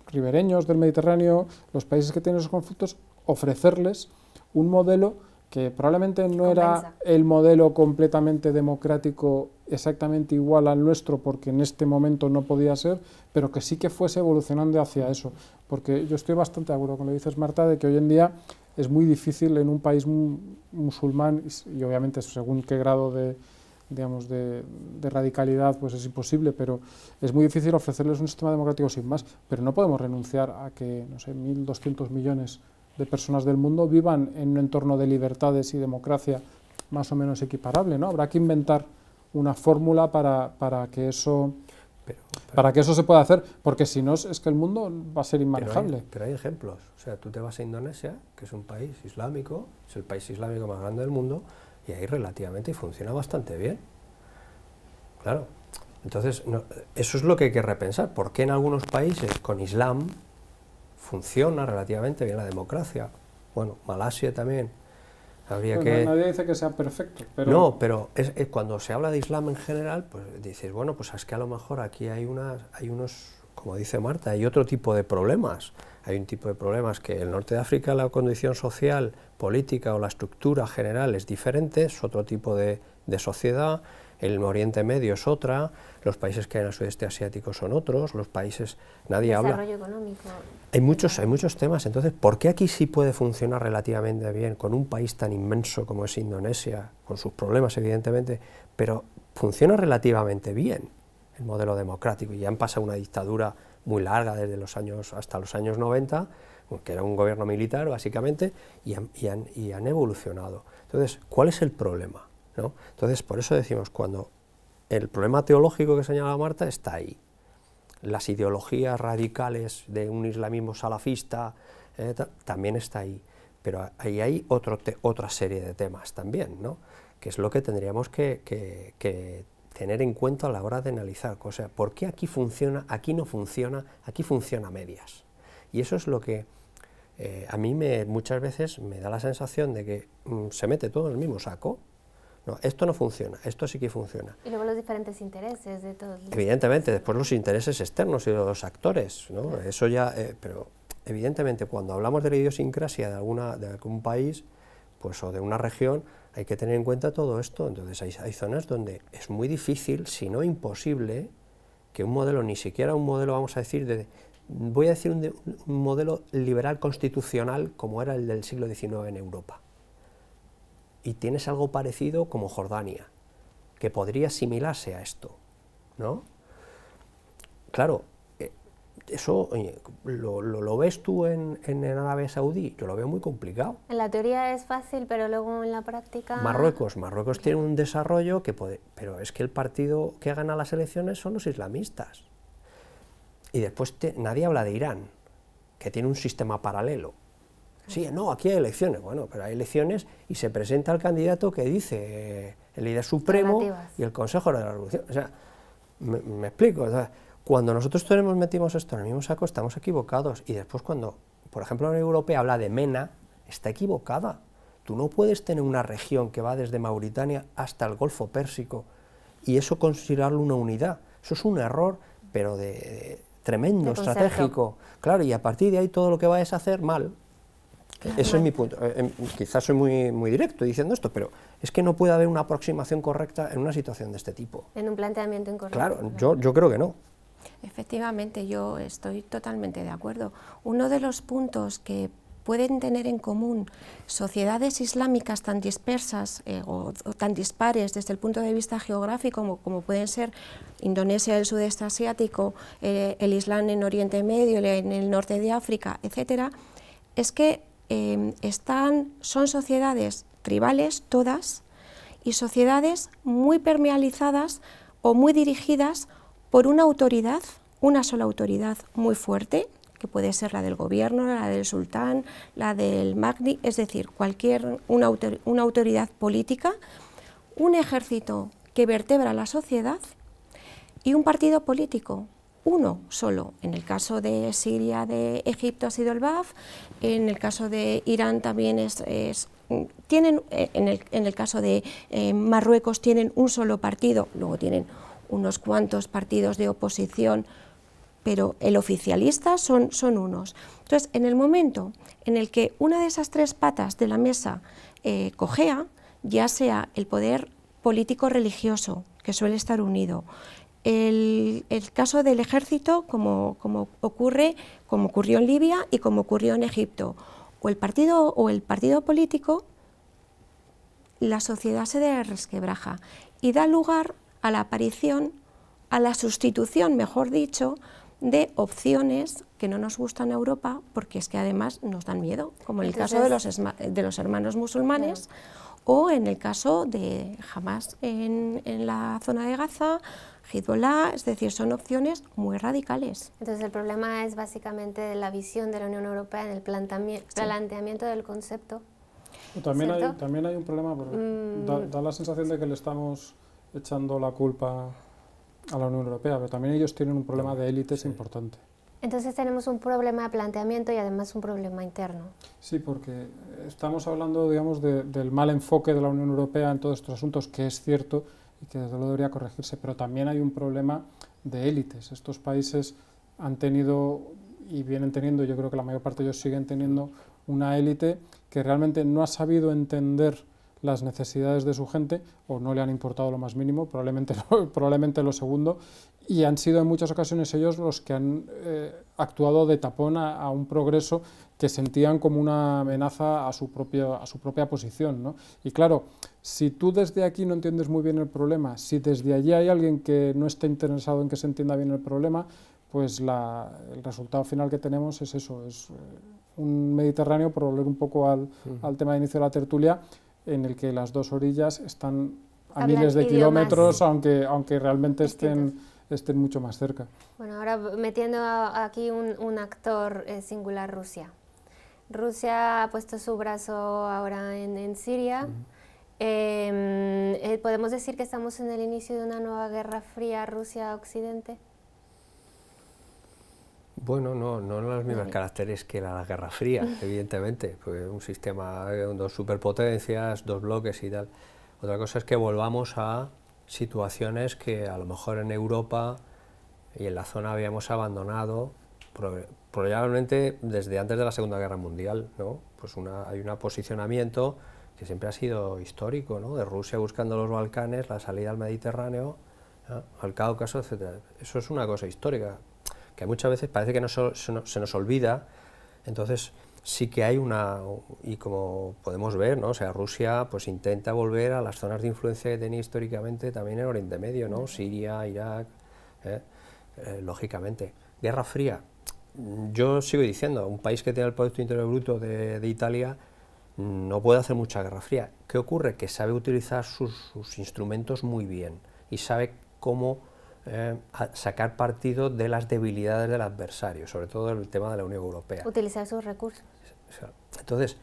ribereños del Mediterráneo, los países que tienen esos conflictos, ofrecerles un modelo que probablemente no era el modelo completamente democrático exactamente igual al nuestro, porque en este momento no podía ser, pero que sí que fuese evolucionando hacia eso. Porque yo estoy bastante de acuerdo con lo que dices, Marta, de que hoy en día es muy difícil en un país musulmán, y obviamente según qué grado de radicalidad pues es imposible, pero es muy difícil ofrecerles un sistema democrático sin más, pero no podemos renunciar a que, no sé, 1.200 millones de personas del mundo vivan en un entorno de libertades y democracia más o menos equiparable, ¿no? Habrá que inventar una fórmula para que eso se pueda hacer, porque si no es que el mundo va a ser inmanejable. Pero hay ejemplos, o sea, tú te vas a Indonesia, que es un país islámico, es el país islámico más grande del mundo, y ahí relativamente funciona bastante bien. Claro, entonces eso es lo que hay que repensar, ¿por qué en algunos países con Islam funciona relativamente bien la democracia? Bueno, Malasia también. Nadie dice que sea perfecto, pero... No, pero cuando se habla de Islam en general, pues dices, bueno, pues es que a lo mejor aquí hay unos, como dice Marta, hay otro tipo de problemas. Hay un tipo de problemas que en el norte de África la condición social, política o la estructura general es diferente, es otro tipo de sociedad. El Oriente Medio es otra, los países que hay en el sudeste asiático son otros, los países, nadie habla. Desarrollo económico. Hay muchos temas, entonces, ¿por qué aquí sí puede funcionar relativamente bien con un país tan inmenso como es Indonesia, con sus problemas evidentemente, pero funciona relativamente bien el modelo democrático? Y ya han pasado una dictadura muy larga desde los años hasta los años 90, que era un gobierno militar básicamente, y han evolucionado. Entonces, ¿cuál es el problema? ¿No? Entonces, por eso decimos, cuando el problema teológico que señala Marta está ahí, las ideologías radicales de un islamismo salafista también está ahí, pero ahí hay otra serie de temas también, ¿no? Que es lo que tendríamos que tener en cuenta a la hora de analizar, o sea, ¿por qué aquí funciona, aquí no funciona, aquí funciona a medias? Y eso es lo que a mí muchas veces me da la sensación de que se mete todo en el mismo saco. No, esto no funciona, esto sí que funciona. Y luego los diferentes intereses de todos. Evidentemente, después los intereses externos y de los actores, ¿no? Claro. Eso ya, pero evidentemente cuando hablamos de la idiosincrasia de algún país, pues o de una región, hay que tener en cuenta todo esto. Entonces hay zonas donde es muy difícil, si no imposible, que un modelo, ni siquiera un modelo, vamos a decir, voy a decir un modelo liberal constitucional como era el del siglo XIX en Europa. Y tienes algo parecido como Jordania, que podría asimilarse a esto, ¿no? Claro, eso ¿lo ves tú en Arabia Saudí? Yo lo veo muy complicado. En la teoría es fácil, pero luego en la práctica... Marruecos tiene un desarrollo que puede... Pero es que el partido que gana las elecciones son los islamistas. Y después nadie habla de Irán, que tiene un sistema paralelo. Sí, no, aquí hay elecciones, bueno, pero hay elecciones y se presenta el candidato que dice el líder supremo y el Consejo de la Revolución. O sea, me explico, o sea, cuando nosotros metimos esto en el mismo saco estamos equivocados, y después cuando, por ejemplo, la Unión Europea habla de MENA, está equivocada. Tú no puedes tener una región que va desde Mauritania hasta el Golfo Pérsico y eso considerarlo una unidad. Eso es un error, pero tremendo, estratégico. Claro, y a partir de ahí todo lo que vayas a hacer mal. Eso es mi punto. Quizás soy muy directo diciendo esto, pero es que no puede haber una aproximación correcta en una situación de este tipo. En un planteamiento incorrecto. Claro, yo creo que no. Efectivamente, yo estoy totalmente de acuerdo. Uno de los puntos que pueden tener en común sociedades islámicas tan dispersas o tan dispares desde el punto de vista geográfico como pueden ser Indonesia, el sudeste asiático, el Islam en Oriente Medio, en el norte de África, etcétera, es que son sociedades tribales todas y sociedades muy permeabilizadas o muy dirigidas por una autoridad, una sola autoridad muy fuerte, que puede ser la del gobierno, la del sultán, la del Mahdi, es decir, una autoridad política, un ejército que vertebra la sociedad y un partido político, uno solo. En el caso de Siria, de Egipto ha sido el Ba'ath, en el caso de Irán también tienen, en el caso de Marruecos tienen un solo partido, luego tienen unos cuantos partidos de oposición, pero el oficialista son unos. Entonces, en el momento en el que una de esas tres patas de la mesa cojea, ya sea el poder político-religioso, que suele estar unido, el caso del ejército, como ocurrió en Libia y como ocurrió en Egipto, o el partido político, la sociedad se resquebraja y da lugar a la aparición, a la sustitución, mejor dicho, de opciones que no nos gustan en Europa, porque es que además nos dan miedo, como en el caso de los hermanos musulmanes, o en el caso de Hamas en la zona de Gaza, Hezbollah, es decir, son opciones muy radicales. Entonces el problema es básicamente la visión de la Unión Europea en el planteamiento del concepto. También hay un problema, porque da la sensación de que le estamos echando la culpa a la Unión Europea, pero también ellos tienen un problema de élites importante. Entonces tenemos un problema de planteamiento y además un problema interno. Sí, porque estamos hablando, digamos, del mal enfoque de la Unión Europea en todos estos asuntos, que es cierto y que desde luego debería corregirse, pero también hay un problema de élites. Estos países han tenido y vienen teniendo, yo creo que la mayor parte de ellos siguen teniendo, una élite que realmente no ha sabido entender las necesidades de su gente, o no le han importado lo más mínimo, probablemente lo segundo, y han sido en muchas ocasiones ellos los que han actuado de tapón a un progreso que sentían como una amenaza a su propia posición, ¿no? Y claro, si tú desde aquí no entiendes muy bien el problema, si desde allí hay alguien que no esté interesado en que se entienda bien el problema, pues el resultado final que tenemos es eso, es un Mediterráneo, por volver un poco al tema de inicio de la tertulia, en el que las dos orillas están a miles de kilómetros, aunque realmente estén mucho más cerca. Bueno, ahora metiendo aquí un actor singular, Rusia. Rusia ha puesto su brazo ahora en Siria. ¿Podemos decir que estamos en el inicio de una nueva guerra fría Rusia-Occidente? Bueno, no las mismas características que la Guerra Fría, evidentemente, pues un sistema, dos superpotencias, dos bloques y tal. Otra cosa es que volvamos a situaciones que a lo mejor en Europa y en la zona habíamos abandonado, probablemente desde antes de la Segunda Guerra Mundial, ¿no? Pues hay un posicionamiento que siempre ha sido histórico, ¿no? De Rusia buscando los Balcanes, la salida al Mediterráneo, ¿no? Al Cáucaso, etc. Eso es una cosa histórica, que muchas veces parece que se nos olvida. Entonces sí que hay y como podemos ver, ¿no? O sea, Rusia pues intenta volver a las zonas de influencia que tenía históricamente también en Oriente Medio, ¿no? Siria, Irak, lógicamente. Guerra Fría, yo sigo diciendo, un país que tiene el Producto Interior Bruto de Italia no puede hacer mucha Guerra Fría. ¿Qué ocurre? Que sabe utilizar sus instrumentos muy bien y sabe cómo sacar partido de las debilidades del adversario, sobre todo el tema de la Unión Europea. Utilizar sus recursos. Entonces,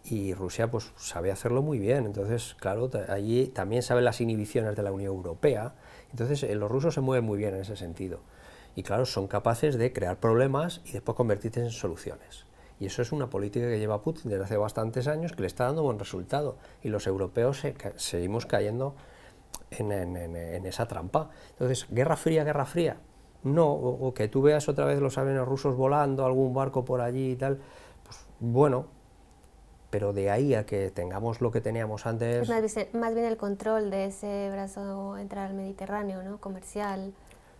y Rusia pues sabe hacerlo muy bien, entonces claro, allí también sabe las inhibiciones de la Unión Europea, entonces los rusos se mueven muy bien en ese sentido, y claro, son capaces de crear problemas y después convertirse en soluciones. Y eso es una política que lleva Putin desde hace bastantes años, que le está dando buen resultado, y los europeos seguimos cayendo en esa trampa. Entonces, Guerra Fría, no, o que tú veas otra vez los aviones rusos volando, algún barco por allí y tal, pues bueno, pero de ahí a que tengamos lo que teníamos antes... Es más bien el control de ese brazo entrar al Mediterráneo, ¿no? Comercial.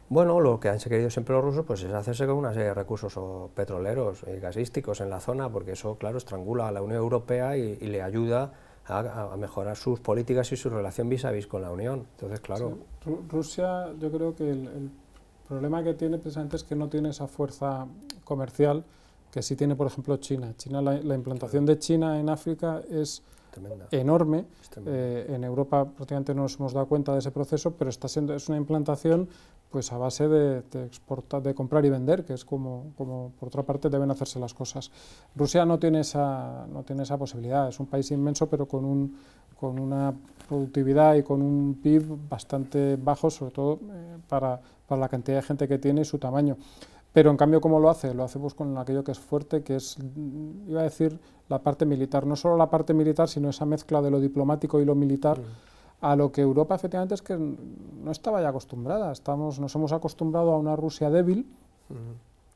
Bueno, lo que han querido siempre los rusos pues es hacerse con una serie de recursos petroleros y gasísticos en la zona, porque eso, claro, estrangula a la Unión Europea y le ayuda a mejorar sus políticas y su relación vis-a-vis con la Unión. Entonces, claro... Sí, Rusia, yo creo que el problema que tiene precisamente es que no tiene esa fuerza comercial que sí tiene, por ejemplo, China. La implantación de China en África es enorme. En Europa prácticamente no nos hemos dado cuenta de ese proceso, pero es una implantación pues a base de exportar, de comprar y vender, que es como por otra parte deben hacerse las cosas. Rusia no tiene esa posibilidad, es un país inmenso, pero con una productividad y con un PIB bastante bajo, sobre todo para la cantidad de gente que tiene y su tamaño. Pero en cambio, ¿cómo lo hace? Lo hace pues con aquello que es fuerte, que es, iba a decir, la parte militar. No solo la parte militar, sino esa mezcla de lo diplomático y lo militar, a lo que Europa efectivamente es que no estaba ya acostumbrada. Nos hemos acostumbrado a una Rusia débil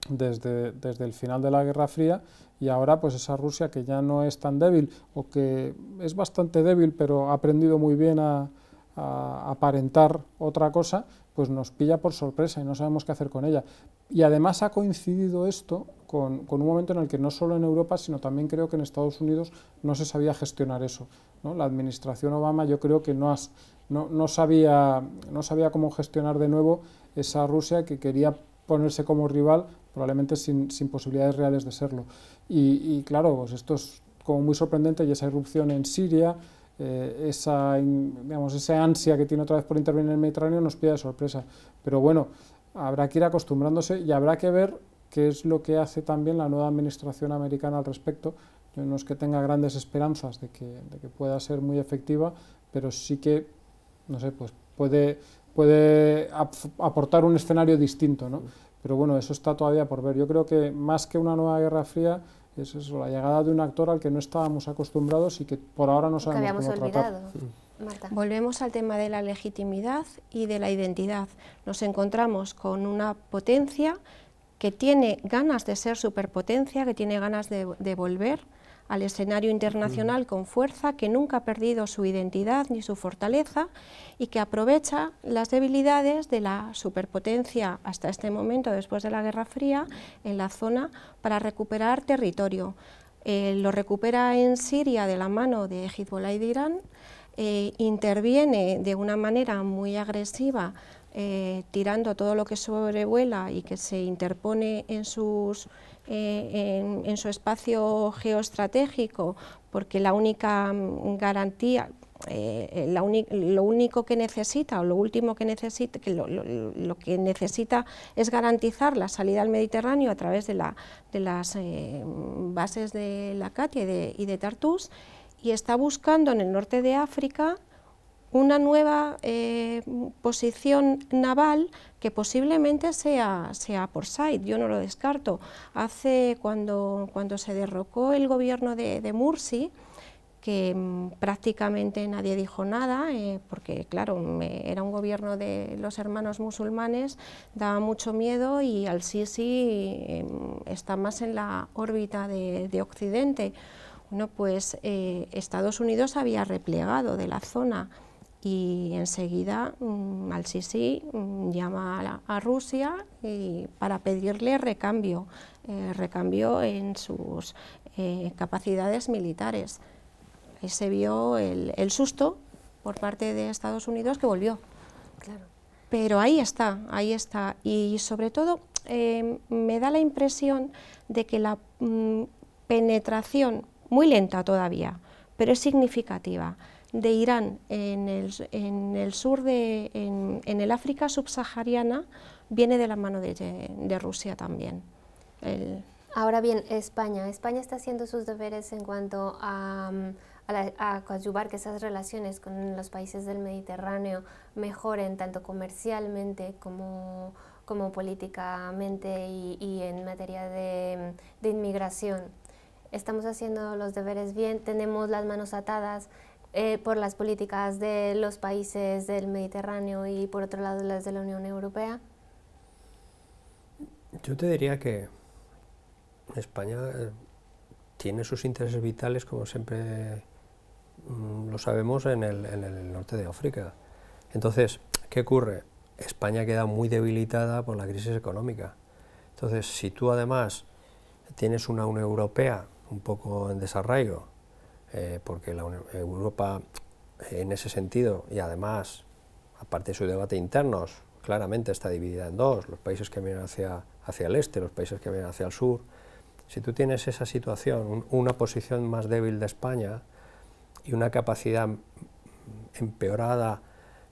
desde el final de la Guerra Fría, y ahora pues esa Rusia que ya no es tan débil, o que es bastante débil, pero ha aprendido muy bien a aparentar otra cosa, pues nos pilla por sorpresa y no sabemos qué hacer con ella. Y además ha coincidido esto con un momento en el que no solo en Europa, sino también creo que en Estados Unidos no se sabía gestionar eso, ¿no? La administración Obama yo creo que no sabía cómo gestionar de nuevo esa Rusia que quería ponerse como rival, probablemente sin posibilidades reales de serlo. Y claro, pues esto es como muy sorprendente, y esa irrupción en Siria, esa ansia que tiene otra vez por intervenir en el Mediterráneo nos pilla de sorpresa. Pero bueno, habrá que ir acostumbrándose y habrá que ver qué es lo que hace también la nueva administración americana al respecto. Yo no es que tenga grandes esperanzas de que pueda ser muy efectiva, pero sí que, no sé, pues puede aportar un escenario distinto, ¿no? Pero bueno, eso está todavía por ver. Yo creo que más que una nueva Guerra Fría, es eso, la llegada de un actor al que no estábamos acostumbrados y que por ahora no sabemos cómo tratar. Marta. Volvemos al tema de la legitimidad y de la identidad. Nos encontramos con una potencia que tiene ganas de ser superpotencia, que tiene ganas de volver al escenario internacional con fuerza, que nunca ha perdido su identidad ni su fortaleza, y que aprovecha las debilidades de la superpotencia hasta este momento, después de la Guerra Fría, en la zona para recuperar territorio. Lo recupera en Siria de la mano de Hezbollah y de Irán, interviene de una manera muy agresiva, tirando todo lo que sobrevuela y que se interpone en su espacio geoestratégico, porque la única garantía, lo único que necesita, o lo último que necesita, lo que necesita es garantizar la salida al Mediterráneo a través de las bases de Latakia y de Tartus, y está buscando en el norte de África una nueva posición naval que posiblemente sea Port Said. Yo no lo descarto. Cuando se derrocó el gobierno de Mursi, que prácticamente nadie dijo nada, porque claro, era un gobierno de los hermanos musulmanes, daba mucho miedo, y al-Sisi está más en la órbita de Occidente. Bueno, pues Estados Unidos había replegado de la zona, y enseguida al-Sisi llama a Rusia para pedirle recambio en sus capacidades militares. Y se vio el susto por parte de Estados Unidos, que volvió. Claro. Pero ahí está, y sobre todo me da la impresión de que la penetración, muy lenta todavía, pero es significativa, de Irán en el sur, en el África subsahariana, viene de la mano de Rusia también. Ahora bien, España está haciendo sus deberes en cuanto a coadyuvar que esas relaciones con los países del Mediterráneo mejoren tanto comercialmente como políticamente y en materia de inmigración. Estamos haciendo los deberes bien, tenemos las manos atadas por las políticas de los países del Mediterráneo y por otro lado las de la Unión Europea. Yo te diría que España tiene sus intereses vitales, como siempre lo sabemos, en el norte de África. Entonces, ¿qué ocurre? España queda muy debilitada por la crisis económica. Entonces, si tú además tienes una Unión Europea un poco en desarraigo, porque la Europa en ese sentido, y además, aparte de su debate interno, claramente está dividida en dos, los países que vienen hacia el este, los países que vienen hacia el sur. Si tú tienes esa situación, una posición más débil de España, y una capacidad empeorada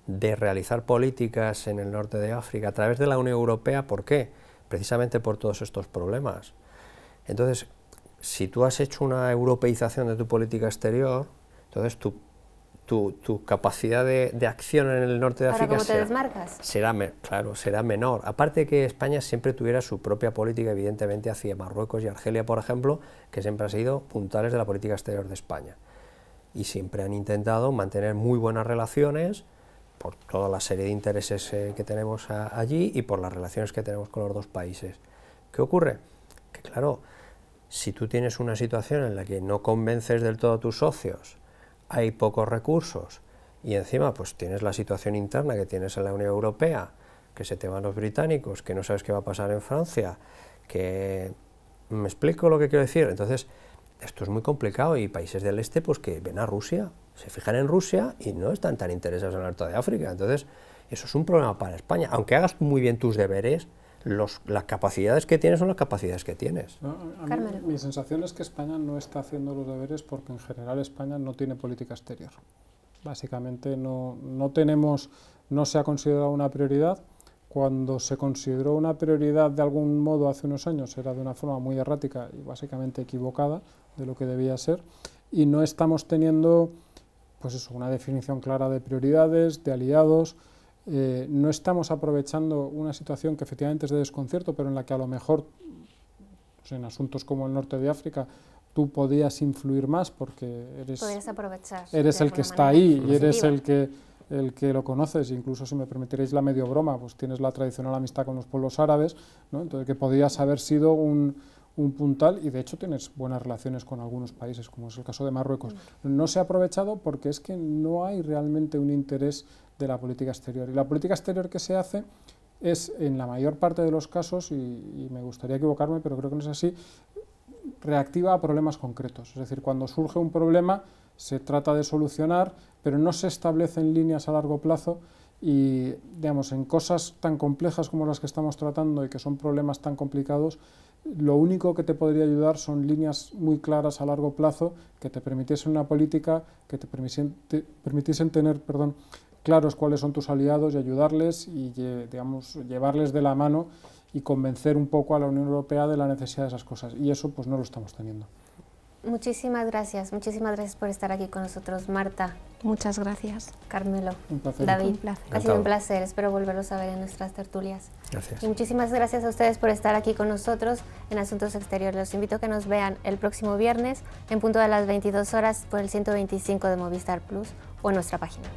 de realizar políticas en el norte de África a través de la Unión Europea. ¿Por qué? Precisamente por todos estos problemas. Entonces, si tú has hecho una europeización de tu política exterior, entonces tu capacidad de acción en el norte de África será menor. Aparte que España siempre tuviera su propia política, evidentemente, hacia Marruecos y Argelia, por ejemplo, que siempre han sido puntales de la política exterior de España. Y siempre han intentado mantener muy buenas relaciones por toda la serie de intereses que tenemos allí y por las relaciones que tenemos con los dos países. ¿Qué ocurre? Que claro, si tú tienes una situación en la que no convences del todo a tus socios, hay pocos recursos y encima pues tienes la situación interna que tienes en la Unión Europea, que se te van los británicos, que no sabes qué va a pasar en Francia, que... ¿Me explico lo que quiero decir? Entonces, esto es muy complicado y países del este pues que ven a Rusia, se fijan en Rusia y no están tan interesados en el norte de África. Entonces, eso es un problema para España. Aunque hagas muy bien tus deberes, las capacidades que tienes son las capacidades que tienes. No, mi sensación es que España no está haciendo los deberes porque en general España no tiene política exterior. Básicamente no se ha considerado una prioridad. Cuando se consideró una prioridad de algún modo hace unos años era de una forma muy errática y básicamente equivocada de lo que debía ser, y no estamos teniendo pues eso, una definición clara de prioridades, de aliados. No estamos aprovechando una situación que efectivamente es de desconcierto, pero en la que a lo mejor pues en asuntos como el norte de África tú podías influir más porque eres el que está ahí y eres el que lo conoces. Incluso, si me permitiréis la medio broma, pues tienes la tradicional amistad con los pueblos árabes, ¿no? Entonces que podías haber sido un puntal, y de hecho tienes buenas relaciones con algunos países, como es el caso de Marruecos. No se ha aprovechado porque es que no hay realmente un interés de la política exterior, y la política exterior que se hace es, en la mayor parte de los casos, y me gustaría equivocarme, pero creo que no es así, reactiva a problemas concretos. Es decir, cuando surge un problema se trata de solucionar, pero no se establecen líneas a largo plazo, y digamos, en cosas tan complejas como las que estamos tratando y que son problemas tan complicados, lo único que te podría ayudar son líneas muy claras a largo plazo que te permitiesen una política, que te permitiesen tener, claros cuáles son tus aliados y ayudarles y, digamos, llevarles de la mano y convencer un poco a la Unión Europea de la necesidad de esas cosas, y eso pues no lo estamos teniendo. Muchísimas gracias por estar aquí con nosotros, Marta. Muchas gracias. Carmelo, Un placer. David, Un placer. ha sido un placer, espero volverlos a ver en nuestras tertulias. Gracias. Y muchísimas gracias a ustedes por estar aquí con nosotros en Asuntos Exteriores. Los invito a que nos vean el próximo viernes en punto de las 22 horas por el 125 de Movistar Plus o en nuestra página.